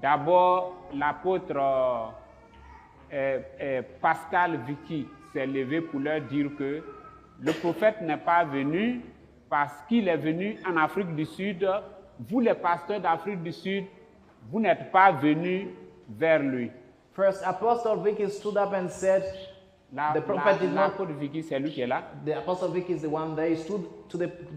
d'abord l'apôtre Pascal Vicky s'est levé pour leur dire que le prophète n'est pas venu parce qu'il est venu en Afrique du Sud. Vous les pasteurs d'Afrique du Sud, vous n'êtes pas venus vers lui. First, Apostle Vicky stood up and said, the prophet did not. Vicky, c'est lui qui est là. The Apostle Vicky is the one there. He stood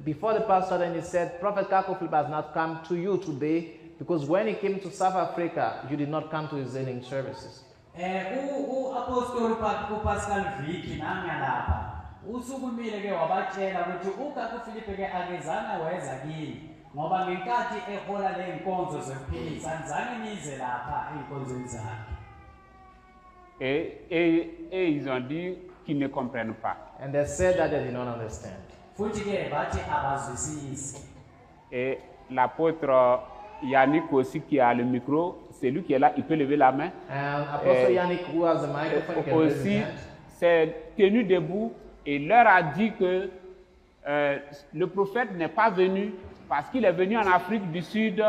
before the pastor and he said, Prophet Kako Philip has not come to you today because when he came to South Africa, you did not come to his healing services. u-apostoli uPascal Vicky nangalapha usukumile ke wabatshela ukuthi uKako Philip ke akezange weza kini ngoba ngenkathi ehola le nkonzo zokuphilisa nizange nize lapha ey'nkonzweni zakhe. Et ils ont dit qu'ils ne comprennent pas. And they said that they did not understand. futhi ke bathi abazwisisi. Et l'apôtre Yannick aussi qui a le micro, c'est lui qui est là, il peut lever la main. And Apostle Yannick, who has the microphone, can raise his Aussi, hand. s'est tenu debout et leur a dit que le prophète n'est pas venu parce qu'il est venu en Afrique du Sud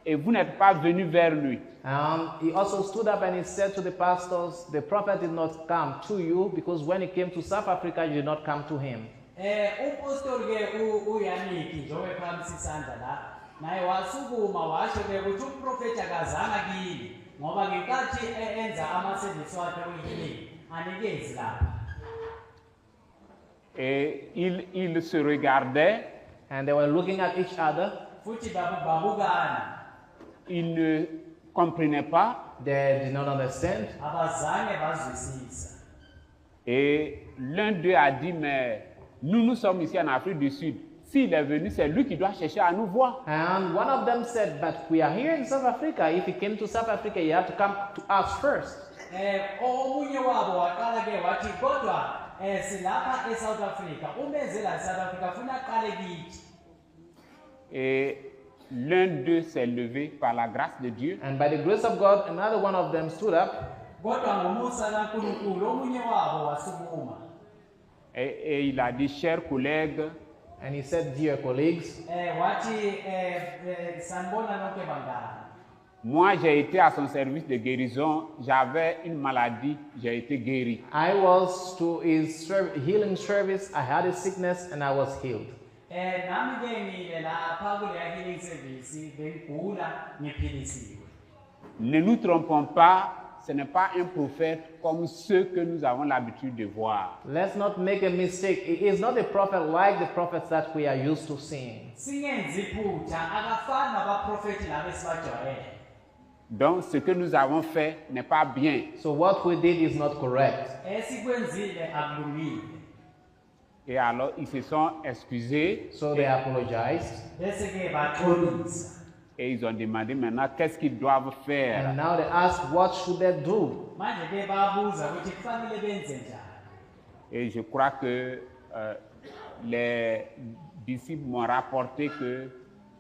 et vous n'êtes pas venu vers lui. He also stood up and he said to the pastors, the prophet did not come to you because when he came to South Africa, you did not come to him. Upostoli ke uYannick njengoba ephakamisa isandla la naye wasukuma washo ke ukuthi umprofethi akazanga kini ngoba ngenkathi enza amasevisi wakhe we-healing anikezi lapha. Et ils se regardaient. And they were looking at each other. Futhi babukana. Ils ne comprenaient pas. They did not understand. Abazange bazwisisa. Et l'un d'eux a dit, mais nous sommes ici en Afrique du Sud. S'il est venu, c'est lui qui doit chercher à nous voir. And one of them said, but we are here in South Africa. If he came to South Africa, you have to come to us first. Omunye wabo waqala ke wathi kodwa silapha eSouth Africa. Umeze la eSouth Africa funa aqale kithi. Et l'un d'eux s'est levé par la grâce de Dieu. And by the grace of God, another one of them stood up. Kodwa ngomusa kaNkulunkulu omunye wabo wasukuma. Et il a dit, chers collègues, and he said, dear colleagues, moi j'ai été à son service de guérison, j'avais une maladie, j'ai été guéri. I was to his healing service, I had a sickness and I was healed. Ne nous trompons pas, ce n'est pas un prophète comme ceux que nous avons l'habitude de voir. Let's not make a mistake. He is not a prophet like the prophets that we are used to seeing. Donc, ce que nous avons fait n'est pas bien. So what we did is not correct. Et alors, ils se sont excusés. So they apologized. Et ils ont demandé maintenant qu'est-ce qu'ils doivent faire. And now they ask, what should they do? Et je crois que les disciples m'ont rapporté que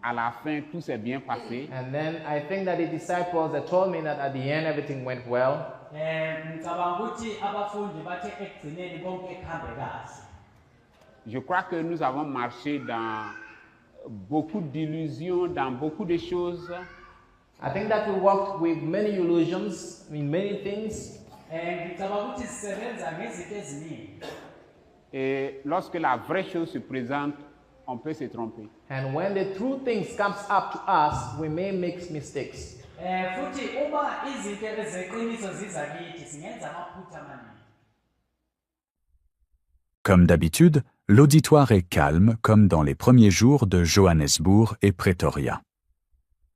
à la fin tout s'est bien passé. And then I think that the disciples they told me that at the end everything went well. Je crois que nous avons marché dans beaucoup d'illusions, dans beaucoup de choses. I think that we walked with many illusions in many things. Et lorsque la vraie chose se présente, on peut se tromper. And when the true things comes up to us, we may make mistakes. Comme d'habitude, l'auditoire est calme comme dans les premiers jours de Johannesburg et Pretoria.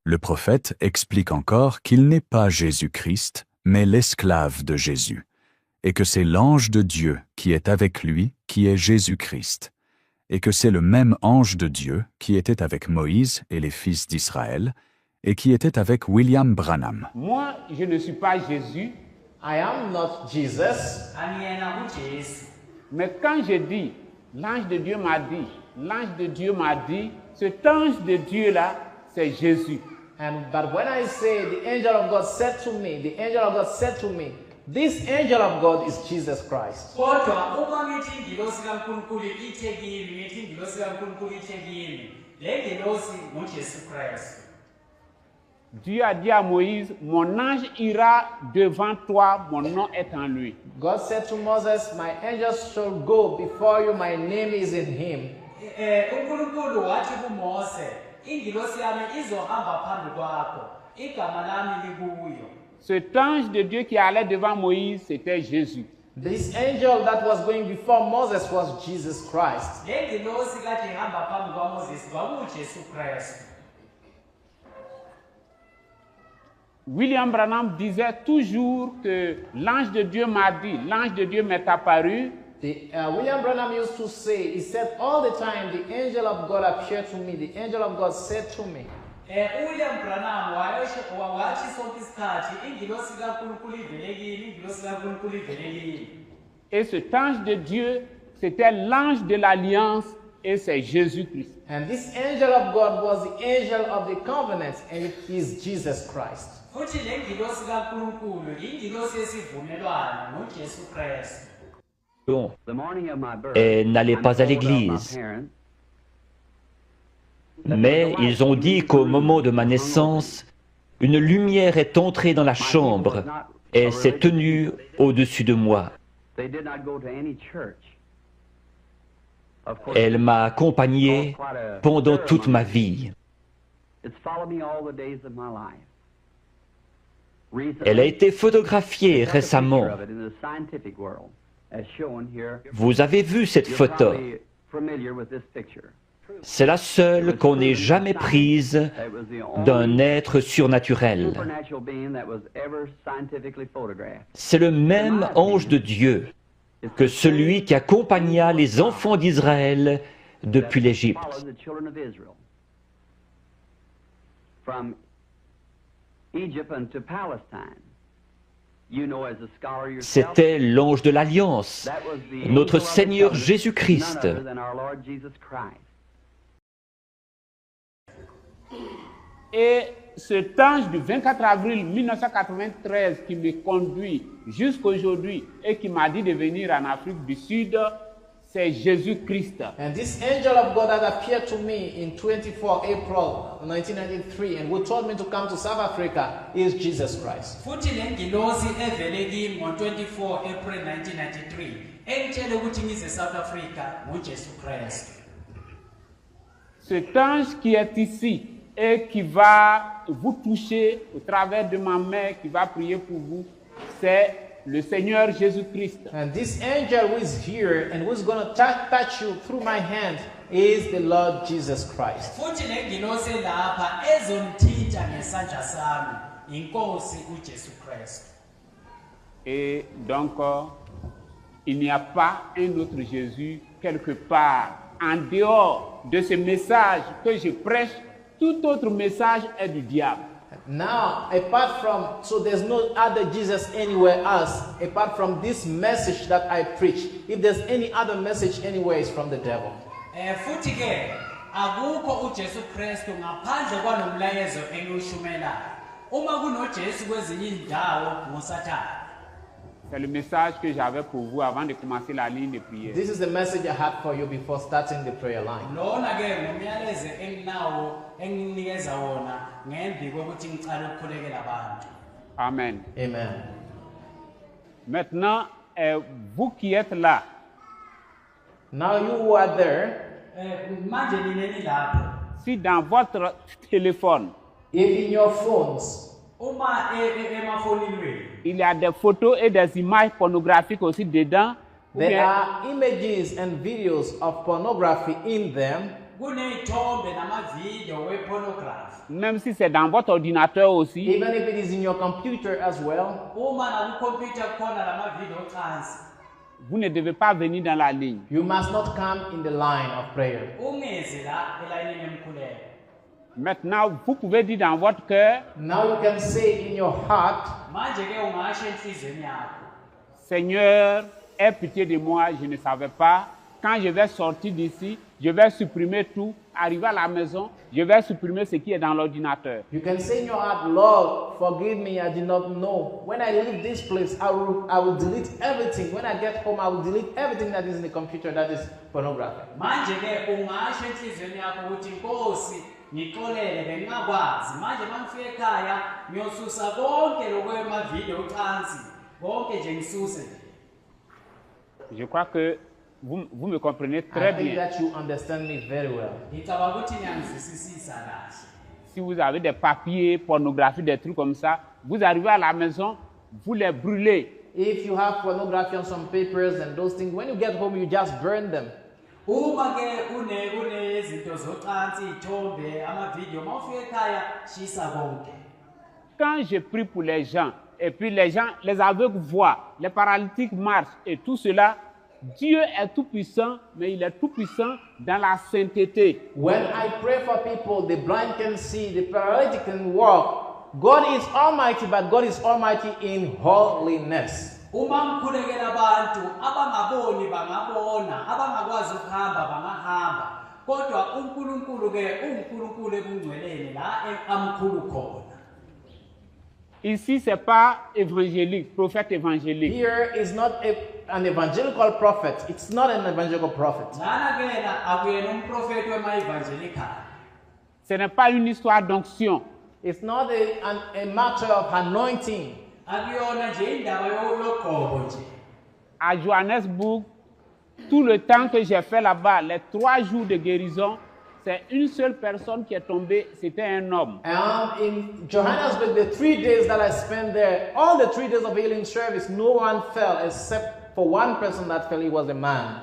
Le prophète explique encore qu'il n'est pas Jésus-Christ, mais l'esclave de Jésus, et que c'est l'ange de Dieu qui est avec lui qui est Jésus-Christ, et que c'est le même ange de Dieu qui était avec Moïse et les fils d'Israël, et qui était avec William Branham. Moi, je ne suis pas Jésus. I am not Jesus. Mais quand je dis, l'ange de Dieu m'a dit, l'ange de Dieu m'a dit, cet ange de Dieu-là, c'est Jésus. But when I say the angel of God said to me, the angel of God said to me, this angel of God is Jesus Christ. Dieu a dit à Moïse, mon ange ira devant toi, mon nom est en lui. God said to Moses, my angel shall go before you, my name is in him. Cet ange de Dieu qui allait devant Moïse, c'était Jésus. This angel that was going before Moses was Jesus Christ. William Branham disait toujours que l'ange de Dieu m'a dit, l'ange de Dieu m'est apparu. William Branham used to say, he said all the time, the angel of God appeared to me, the angel of God said to me. William Branham et cet ange de Dieu, c'était l'ange de l'alliance et c'est Jésus-Christ. And this angel of God was the angel of the covenant, and it is Jesus Christ. futhi le ngilosi kaNkulunkulu ingilosi yesivumelwano nguJesu Kristu. Bon. Elle n'allait pas à l'église. Mais ils ont dit qu'au moment de ma naissance, une lumière est entrée dans la chambre et s'est tenue au-dessus de moi. Elle m'a accompagné pendant toute ma vie. Elle a été photographiée récemment. Vous avez vu cette photo. C'est la seule qu'on ait jamais prise d'un être surnaturel. C'est le même ange de Dieu que celui qui accompagna les enfants d'Israël depuis l'Égypte. C'était l'ange de l'Alliance, notre Seigneur Jésus-Christ. Et cet ange du 24 avril 1993 qui me conduit jusqu'aujourd'hui et qui m'a dit de venir en Afrique du Sud, c'est Jésus-Christ. And this angel of God that appeared to me in 24 April 1993 and who told me to come to South Africa is Jesus Christ. futhi le ngilosi evele kimi ngo-24 April 1993 engitshele ukuthi ngize South Africa nguJesu Kristu. Cet ange qui est ici et qui va vous toucher au travers de ma main, qui va prier pour vous, c'est le Seigneur Jésus-Christ. And this angel who is here and who is going to touch you through my hand is the Lord Jesus Christ. futhi le ngilosi lapha ezongithinta ngesandla sami inkosi uJesu Kristu. Et donc, il n'y a pas un autre Jésus quelque part. En dehors de ce message que je prêche, tout autre message est du diable. Now, apart from, so there's no other Jesus anywhere else, apart from this message that I preach. If there's any other message anywhere, it's from the devil. Futhi ke akukho uJesu Kristu ngaphandle kwanomlayezo engiwushumelayo. Uma kunoJesu kwezinye indawo ngoSathane. C'est le message que j'avais pour vous avant de commencer la ligne de prière. This is the message I had for you before starting the prayer line. Lona ke ngumyalezo enginawo enginikeza wona ngembi kokuthi ngicala ukukhulekela abantu. Amen. Amen. Maintenant, vous qui êtes là, now you who are there, manje nineni lapho. Si dans votre téléphone, if in your phones, il y a des photos et des images pornographiques aussi dedans, there are images and videos of pornography in them. Même si c'est dans votre ordinateur aussi, even if it is in your computer as well, vous ne devez pas venir dans la ligne. You must not come in the line of prayer. Maintenant, vous pouvez dire dans votre cœur, now you can say in your heart, Seigneur, aie pitié de moi, je ne savais pas. Quand je vais sortir d'ici, je vais supprimer tout. Arriver à la maison, je vais supprimer ce qui est dans l'ordinateur. You can say in your heart, Lord, forgive me, I did not know. When I leave this place, I will delete everything. When I get home, I will delete everything that is in the computer that is pornography. ngixolele bengingakwazi manje mangifika ekhaya ngiyosusa konke lokwemavidiyo ucansi konke nje ngisuse. Je crois que vous me comprenez très bien. I think that you understand me very well. Ngicabanga ukuthi niyangizwisisa kahle. Si vous avez des papiers pornographiques, des trucs comme ça, vous arrivez à la maison, vous les brûlez. If you have pornography on some papers and those things, when you get home, you just burn them. Uma ke unezinto zocansi ithombe amavidiyo mawufika ekhaya shisa konke. Quand je prie pour les gens et puis les gens, les aveugles voient, les paralytiques marchent et tout cela, Dieu est tout puissant, mais il est tout puissant dans la sainteté. When I pray for people, the blind can see, the paralytic can walk. God is almighty, but God is almighty in holiness. uma mkhulekela abantu abangaboni bangabona abangakwazi ukuhamba bangahamba kodwa uNkulunkulu ke uNkulunkulu ekungcweleni la amkhulu khona. Ici, ce n'est pas évangélique, prophète évangélique. Here is not an evangelical prophet. It's not an evangelical prophet. Ce n'est pas une histoire d'onction. It's not a matter of anointing. À Johannesburg, tout le temps que j'ai fait là-bas, les 3 jours de guérison, c'est une seule personne qui est tombée, c'était un homme. And in Johannesburg, the 3 days that I spent there, all the 3 days of healing service, no one fell except for one person that fell. He was a man.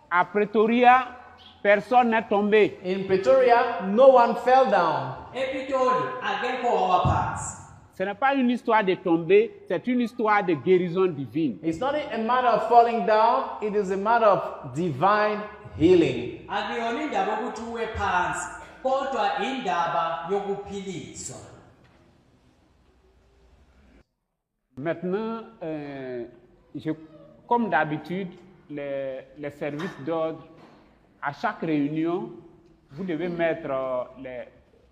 À Pretoria, personne n'est tombé. In Pretoria, no one fell down. Ce n'est pas une histoire de tomber, c'est une histoire de guérison divine. It's not a matter of falling down, it is a matter of divine healing. Maintenant, comme d'habitude, les services d'ordre, à chaque réunion, vous devez mettre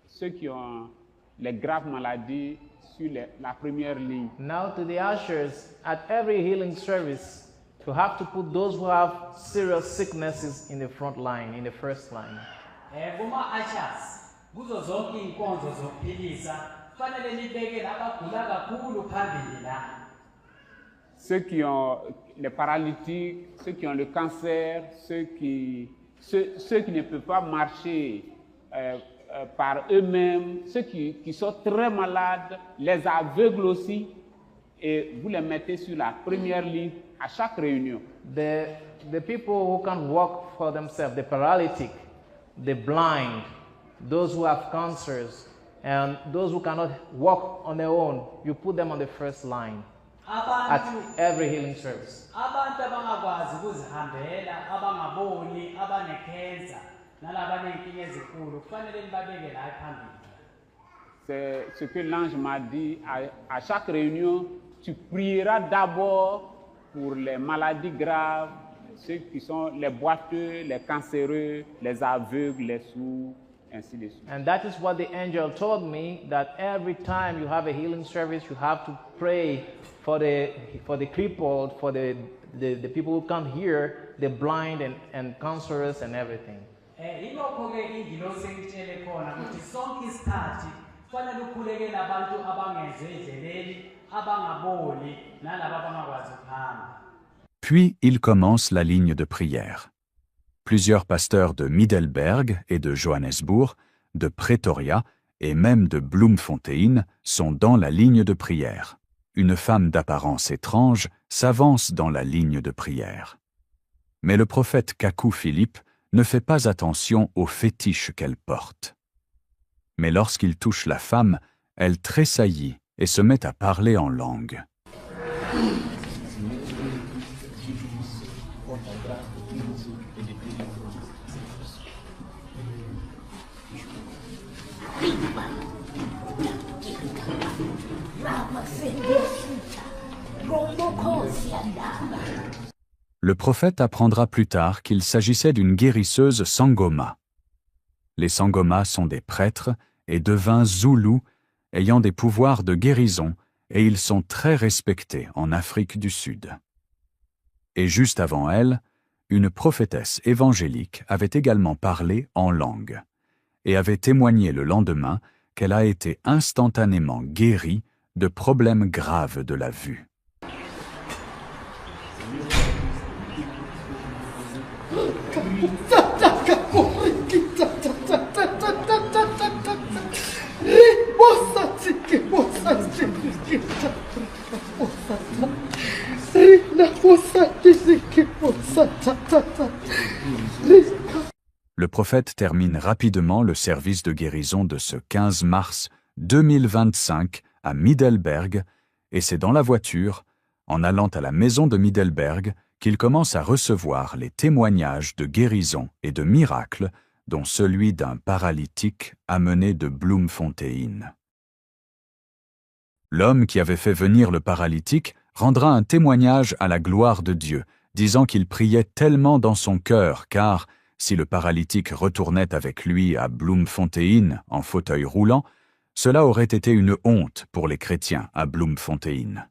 ceux qui ont les graves maladies sur la première ligne. Now to the ushers, at every healing service, you have to put those who have serious sicknesses in the front line, in the first line. Ceux qui ont les paralytiques, ceux qui ont le cancer, ceux qui ne peuvent pas marcher par eux-mêmes, ceux qui sont très malades, les aveugles aussi, et vous les mettez sur la première ligne à chaque réunion. The people who can walk for themselves, the paralytic, the blind, those who have cancers, and those who cannot walk on their own, you put them on the first line at every healing service. C'est ce que l'ange m'a dit. À chaque réunion, tu prieras d'abord pour les maladies graves, ceux qui sont les boiteux, les cancéreux, les aveugles, les sourds, ainsi de suite. And that is what the angel told me, that every time you have a healing service, you have to pray for the crippled, for the people who can't hear, the blind and cancerous and everything. Puis il commence la ligne de prière. Plusieurs pasteurs de Middelburg et de Johannesburg, de Pretoria et même de Bloemfontein sont dans la ligne de prière. Une femme d'apparence étrange s'avance dans la ligne de prière. Mais le prophète Kaku Philippe ne fait pas attention aux fétiches qu'elle porte. Mais lorsqu'il touche la femme, elle tressaillit et se met à parler en langue. Le prophète apprendra plus tard qu'il s'agissait d'une guérisseuse Sangoma. Les Sangomas sont des prêtres et devins zoulous ayant des pouvoirs de guérison et ils sont très respectés en Afrique du Sud. Et juste avant elle, une prophétesse évangélique avait également parlé en langue et avait témoigné le lendemain qu'elle a été instantanément guérie de problèmes graves de la vue. Le prophète termine rapidement le service de guérison de ce 15 mars 2025 à Middelburg, et c'est dans la voiture, en allant à la maison de Middelburg, qu'il commence à recevoir les témoignages de guérison et de miracles dont celui d'un paralytique amené de Bloemfontein. L'homme qui avait fait venir le paralytique rendra un témoignage à la gloire de Dieu, disant qu'il priait tellement dans son cœur, car, si le paralytique retournait avec lui à Bloemfontein en fauteuil roulant, cela aurait été une honte pour les chrétiens à Bloemfontein.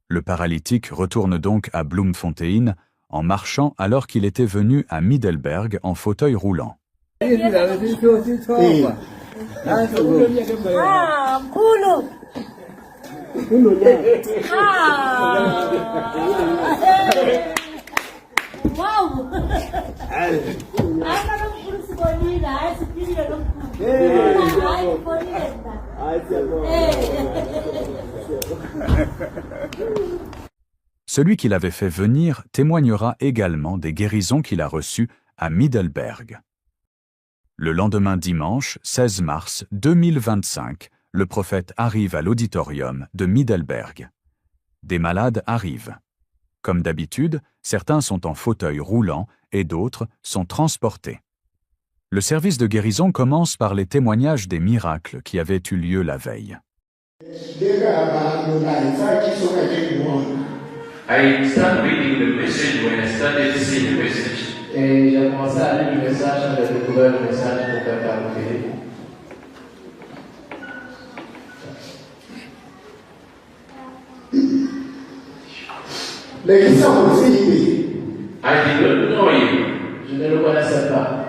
Le paralytique retourne donc à Bloemfontein en marchant alors qu'il était venu à Middelburg en fauteuil roulant. Celui qui l'avait fait venir témoignera également des guérisons qu'il a reçues à Middelburg. Le lendemain dimanche, 16 mars 2025, le prophète arrive à l'auditorium de Middelburg. Des malades arrivent. Comme d'habitude, certains sont en fauteuil roulant et d'autres sont transportés. Le service de guérison commence par les témoignages des miracles qui avaient eu lieu la veille. I started reading the message when I started seeing the message. Et j'ai commencé à lire le message, j'ai découvert le message pour faire à la télé. I did not know you. Je ne le connaissais pas.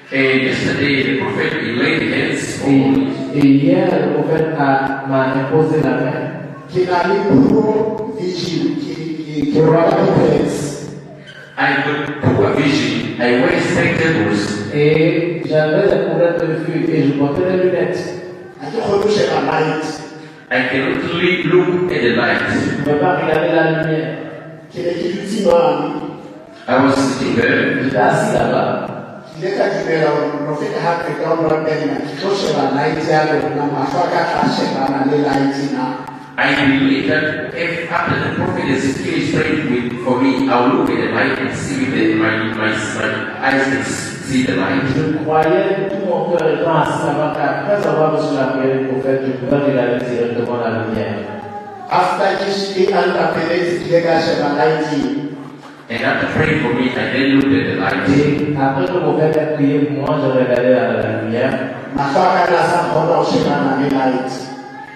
And yesterday the prophet laid hands on me. Et hier, le prophète m'a imposé la main. I got poor vision. I wear spectacles. Et j'avais des problèmes de vue et je portais des lunettes. I cannot look at the light. Je ne peux pas regarder la lumière. I was sitting there. J'étais assis là-bas. I believe that if after the prophet is finished praying for me, I'll look at the light and see that my eyes can see the light. Je croyais tout mon cœur étant assis avant qu'après avoir reçu la prière du prophète, je pouvais regarder directement la lumière. And after praying for me, I then looked at the light. Et après que le prophète a prié pour moi, je regardais la lumière.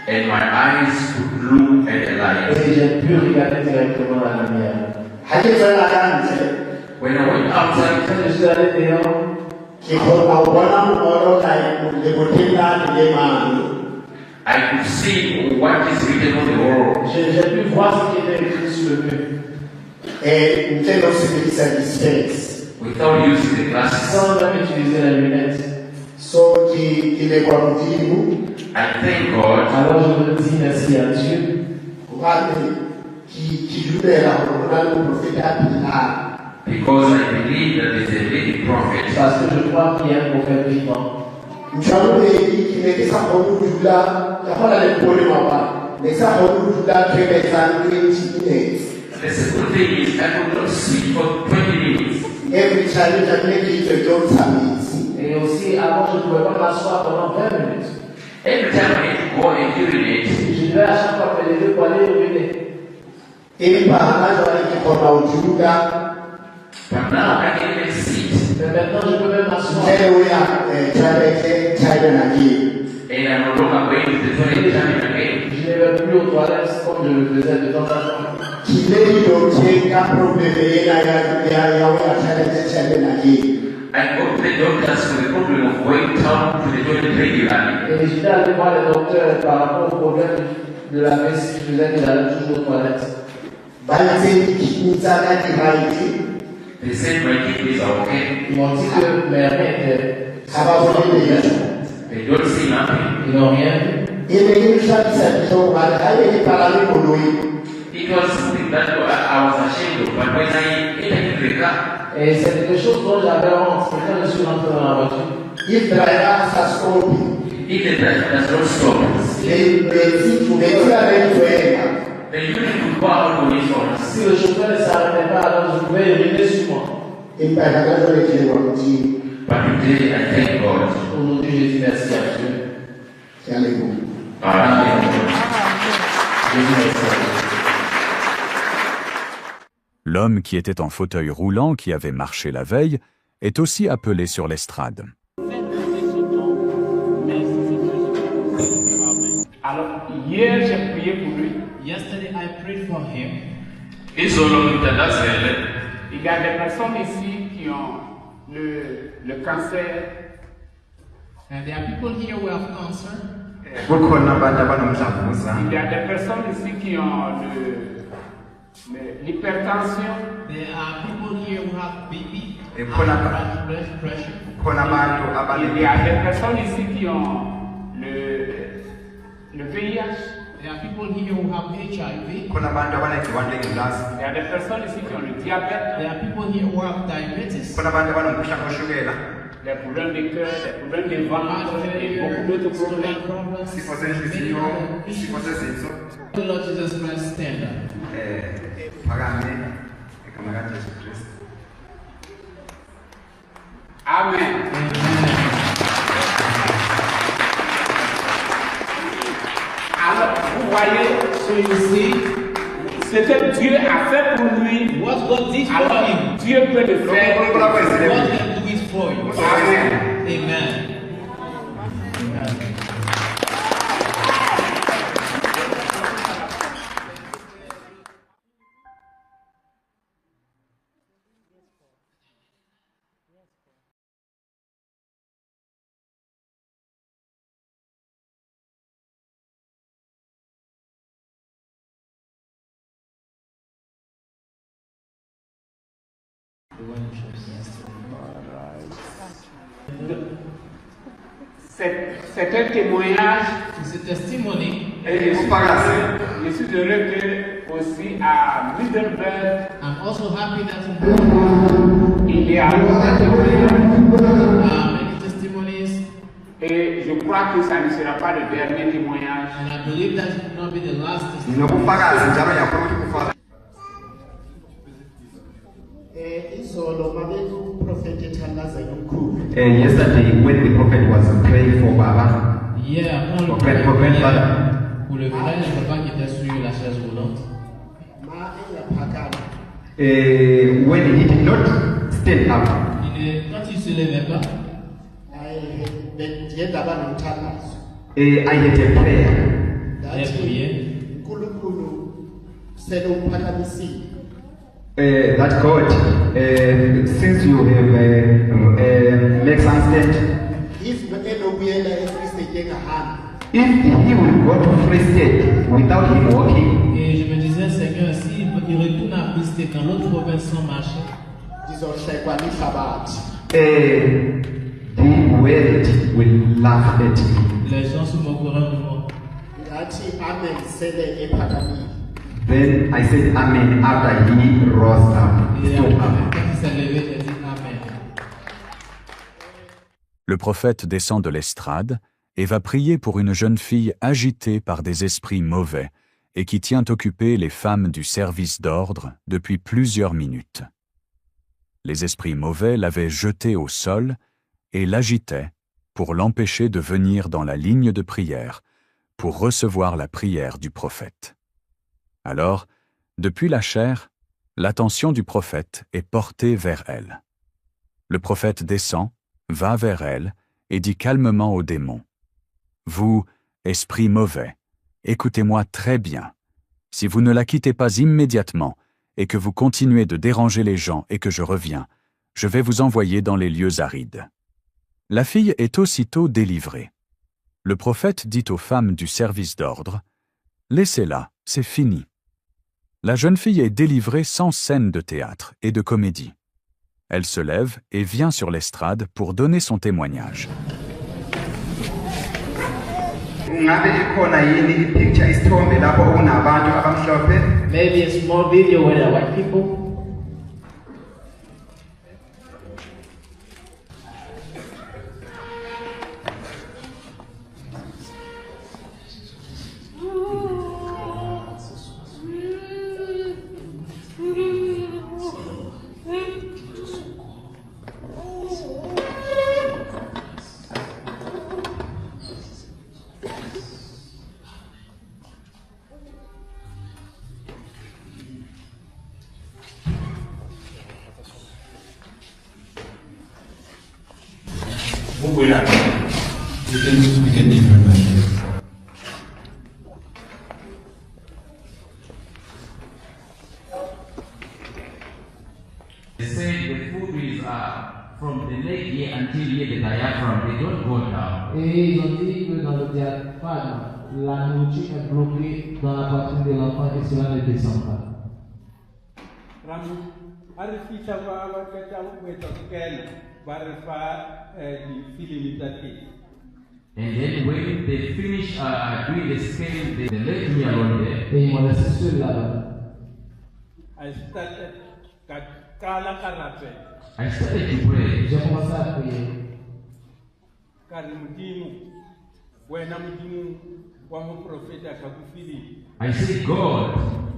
And my eyes could look at the light. Et j'ai pu regarder directement la lumière. When I went outside, Quand je suis allé dehors, I could see what is written on the wall. j'ai pu voir ce qui était écrit sur le mur. Without using the glasses. Sans même utiliser la lunette. I thank God. Alors je me dis merci à Dieu. Because I believe that there's a living prophet. Parce que je crois qu'il y a un prophète vivant. The second thing is I could not sleep for 20 minutes. Et aussi, avant, je ne pouvais pas m'asseoir pendant 20 minutes. Every time I need to go and urinate, Je devais à chaque fois faire les deux pour aller uriner. but now I can even sit. Mais maintenant, je peux même m'asseoir. And I'm no longer going to the toilet time again. Je ne vais plus aux toilettes comme je le faisais de temps en temps. I go to the doctors for the problem of going down to the toilet regularly. Et j'étais allé voir les docteurs par rapport au problème de la vessie qui faisait que j'allais toujours aux toilettes. They said my kidneys are okay. Ils m'ont dit que mes reins étaient. They don't see nothing. Ils n'ont rien vu. It was something that I was ashamed of, but when I entered the car, Et c'est quelque chose dont j'avais honte. Quand je suis rentré dans la voiture. if the driver does not stop, the unit would go out on its own. Si le chauffeur ne s'arrêtait pas, alors je pouvais uriner sur moi. But today, I thank God. Aujourd'hui, je dis merci à Dieu. Amen. L'homme qui était en fauteuil roulant, qui avait marché la veille, est aussi appelé sur l'estrade. Alors, hier, j'ai prié pour lui. Yesterday I prayed for him. Il y a des personnes ici qui ont le cancer. And there are people here who have cancer. Il y a des personnes ici qui ont l'hypertension. There are people here who have BP. Il y a des personnes ici qui ont le VIH. There are people here who have HIV. Il y a des personnes ici qui ont le diabète. There are people here who have diabetes. Les problèmes de cœur, les problèmes de ventre et beaucoup d'autres problèmes. The Lord Jesus Christ stand up. Amen. Alors, vous voyez, ce que Dieu a fait pour lui, what God did for alors him, Dieu peut le faire. God can do it for you. Amen. Amen. C'est un témoignage. It's a testimony. Et je suis heureux que aussi à Middelburg, I'm also happy that il y a many testimonies. Et je crois que ça ne sera pas le dernier témoignage. And I believe that it will not be the last testimony. Yesterday, when the prophet was praying for Baba, Yeah, for grandfather, pour le frère et papa qui était sur la chaise roulante. when he did not stand up, Quand il se levait pas, I had a prayer. j'ai prié. That God, since you have made some stand, if he will go to Free State without him walking, Et je me disais, Seigneur, s'il retourne à Free State dans l'autre province sans marcher, the world will laugh at him. les gens se moqueront de moi. Then I said Amen after he rose up. Et Stood quand up. il s'est levé, j'ai dit Amen. Le prophète descend de l'estrade et va prier pour une jeune fille agitée par des esprits mauvais et qui tient occupées les femmes du service d'ordre depuis plusieurs minutes. Les esprits mauvais l'avaient jetée au sol et l'agitaient pour l'empêcher de venir dans la ligne de prière pour recevoir la prière du prophète. Alors, depuis la chair, l'attention du prophète est portée vers elle. Le prophète descend, va vers elle et dit calmement au démon : « Vous, esprit mauvais, écoutez-moi très bien. Si vous ne la quittez pas immédiatement et que vous continuez de déranger les gens et que je reviens, je vais vous envoyer dans les lieux arides. » La fille est aussitôt délivrée. Le prophète dit aux femmes du service d'ordre : « Laissez-la, c'est fini. » La jeune fille est délivrée sans scène de théâtre et de comédie. Elle se lève et vient sur l'estrade pour donner son témoignage. Maybe a small video where there are white people. Vous pouvez la They say the food is from the leg here until here, the diaphragm, they don't go down. Et ils ont dit que dans le diaphragme, la nourriture est bloquée dans la poitrine de l'enfant et cela ne descend pas. And then when they finish doing the scale, they left me alone there. Et ils m'ont laissé seul là-bas. I started to pray. J'ai commencé à prier. I said, God,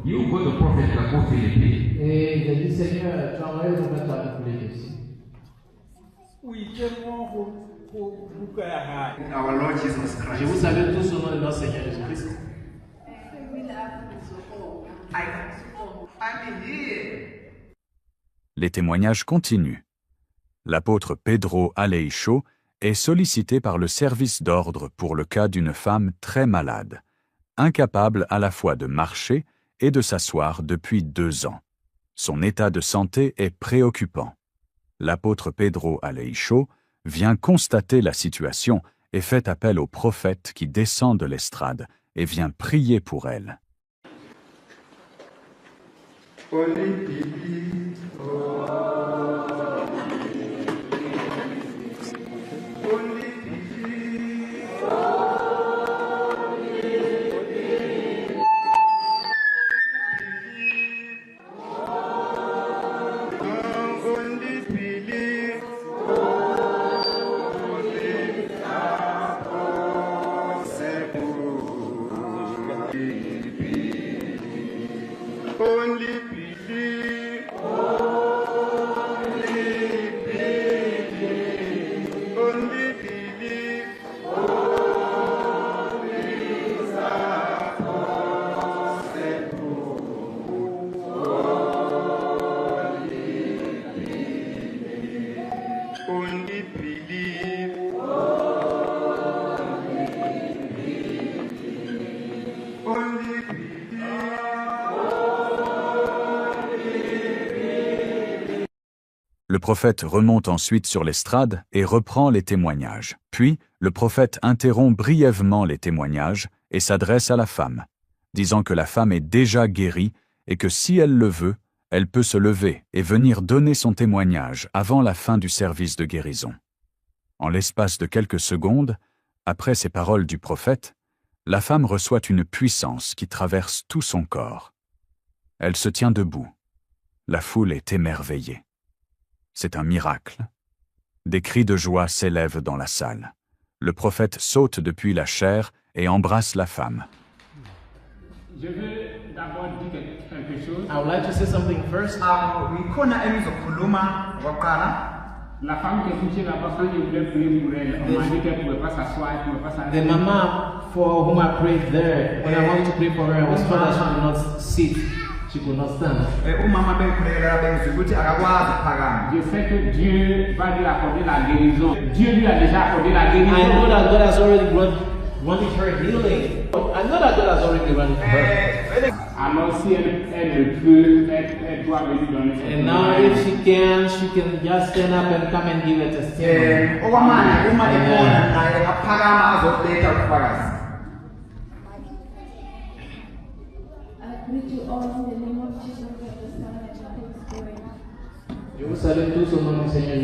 you go to prophet Kako Philippe. Et j'ai dit, Seigneur, tu as envoyé le prophète à Philippe aussi. Our Lord Jesus Christ. Je vous salue tous au nom de notre Seigneur Jésus-Christ. I'm here. Les témoignages continuent. L'apôtre Pedro Aleixo est sollicité par le service d'ordre pour le cas d'une femme très malade, incapable à la fois de marcher et de s'asseoir depuis 2 ans. Son état de santé est préoccupant. L'apôtre Pedro Aleixo vient constater la situation et fait appel au prophète qui descend de l'estrade et vient prier pour elle. Le prophète remonte ensuite sur l'estrade et reprend les témoignages. Puis, le prophète interrompt brièvement les témoignages et s'adresse à la femme, disant que la femme est déjà guérie et que si elle le veut, elle peut se lever et venir donner son témoignage avant la fin du service de guérison. En l'espace de quelques secondes, après ces paroles du prophète, la femme reçoit une puissance qui traverse tout son corps. Elle se tient debout. La foule est émerveillée. C'est un miracle. Des cris de joie s'élèvent dans la salle. Le prophète saute depuis la chaire et embrasse la femme. Je veux d'abord dire quelque chose. I would like to say something first. La femme qui est touchée là-bas, quand je voulais prier pour elle, on m'a dit qu'elle ne pouvait pas s'asseoir, elle ne pouvait pas s'asseoir. The mama for whom I prayed there, when I wanted to pray for her, I was told that she could not sit, she could not stand. Je sais que Dieu va lui accorder la guérison. Dieu lui a déjà accordé la guérison. I know that God has already granted her healing. I know that God has already granted her. Alors si elle peut, elle doit venir donner son And now if she can just stand up and come and give a testimony. Je vous salue tous au nom du Seigneur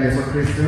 Jésus-Christ.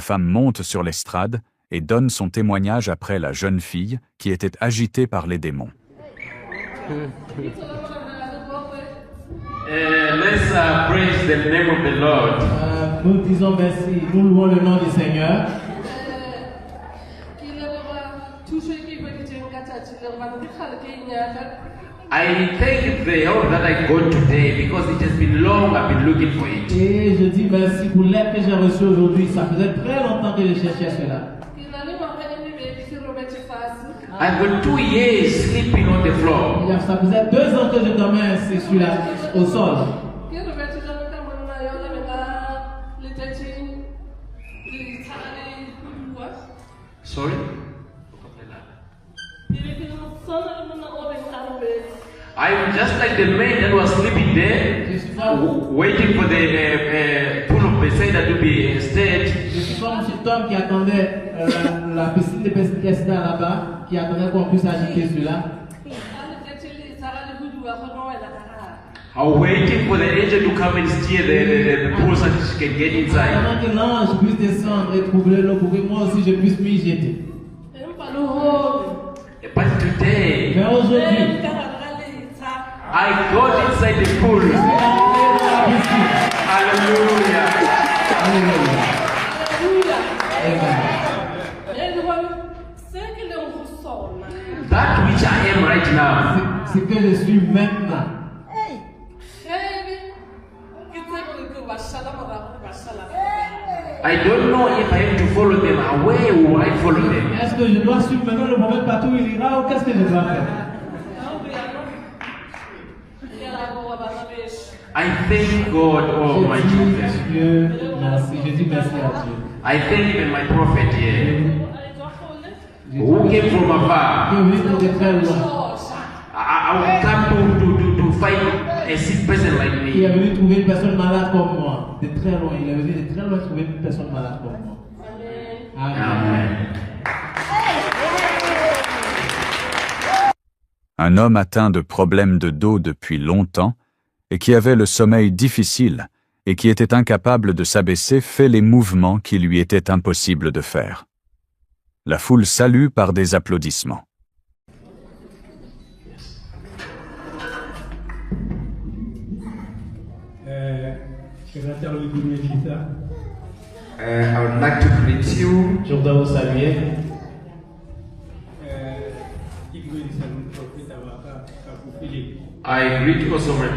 femme monte sur l'estrade et donne son témoignage après la jeune fille qui était agitée par les démons. Let's praise the name of the Lord. Nous disons merci, nous louons le nom du Seigneur. I thank the help that I got today because it has been long I've been looking for it. Et je dis merci pour l'aide que j'ai reçue aujourd'hui. Ça faisait très longtemps que je cherchais cela. I've got 2 years sleeping on the floor. Ça faisait 2 ans que je dormais assis au sol. Sorry? I'm just like the man that was sleeping there, waiting for the pool of Bethesda to be stirred. Je suis comme cet homme qui attendait la piscine de Bethesda là-bas, qui attendait qu'on puisse agiter cela. I'm waiting for the angel to come and steer the pool so that she can get inside. Pendant que l'ange puisse descendre et trouver l'eau pour que moi aussi je puisse m'y jeter. But today, mais aujourd'hui, I got inside the pool. Hallelujah. That which I am right now. C'est que je suis maintenant. I don't know if I have to follow them. Where will I follow them? Est-ce que je dois suivre maintenant le prophète partout où il ira ou qu'est-ce que je dois faire? I thank God, oh my Jesus. Merci, je dis merci à Dieu. I thank even my prophet here, who came from afar. I will come to find a sick person like me. Il est venu trouver une personne malade comme moi. De très loin, il est venu de très loin trouver une personne malade comme moi. Amen. Un homme atteint de problèmes de dos depuis longtemps et qui avait le sommeil difficile et qui était incapable de s'abaisser fait les mouvements qui lui étaient impossibles de faire. La foule salue par des applaudissements. I would like to greet you. Je voudrais vous saluer. I greet also my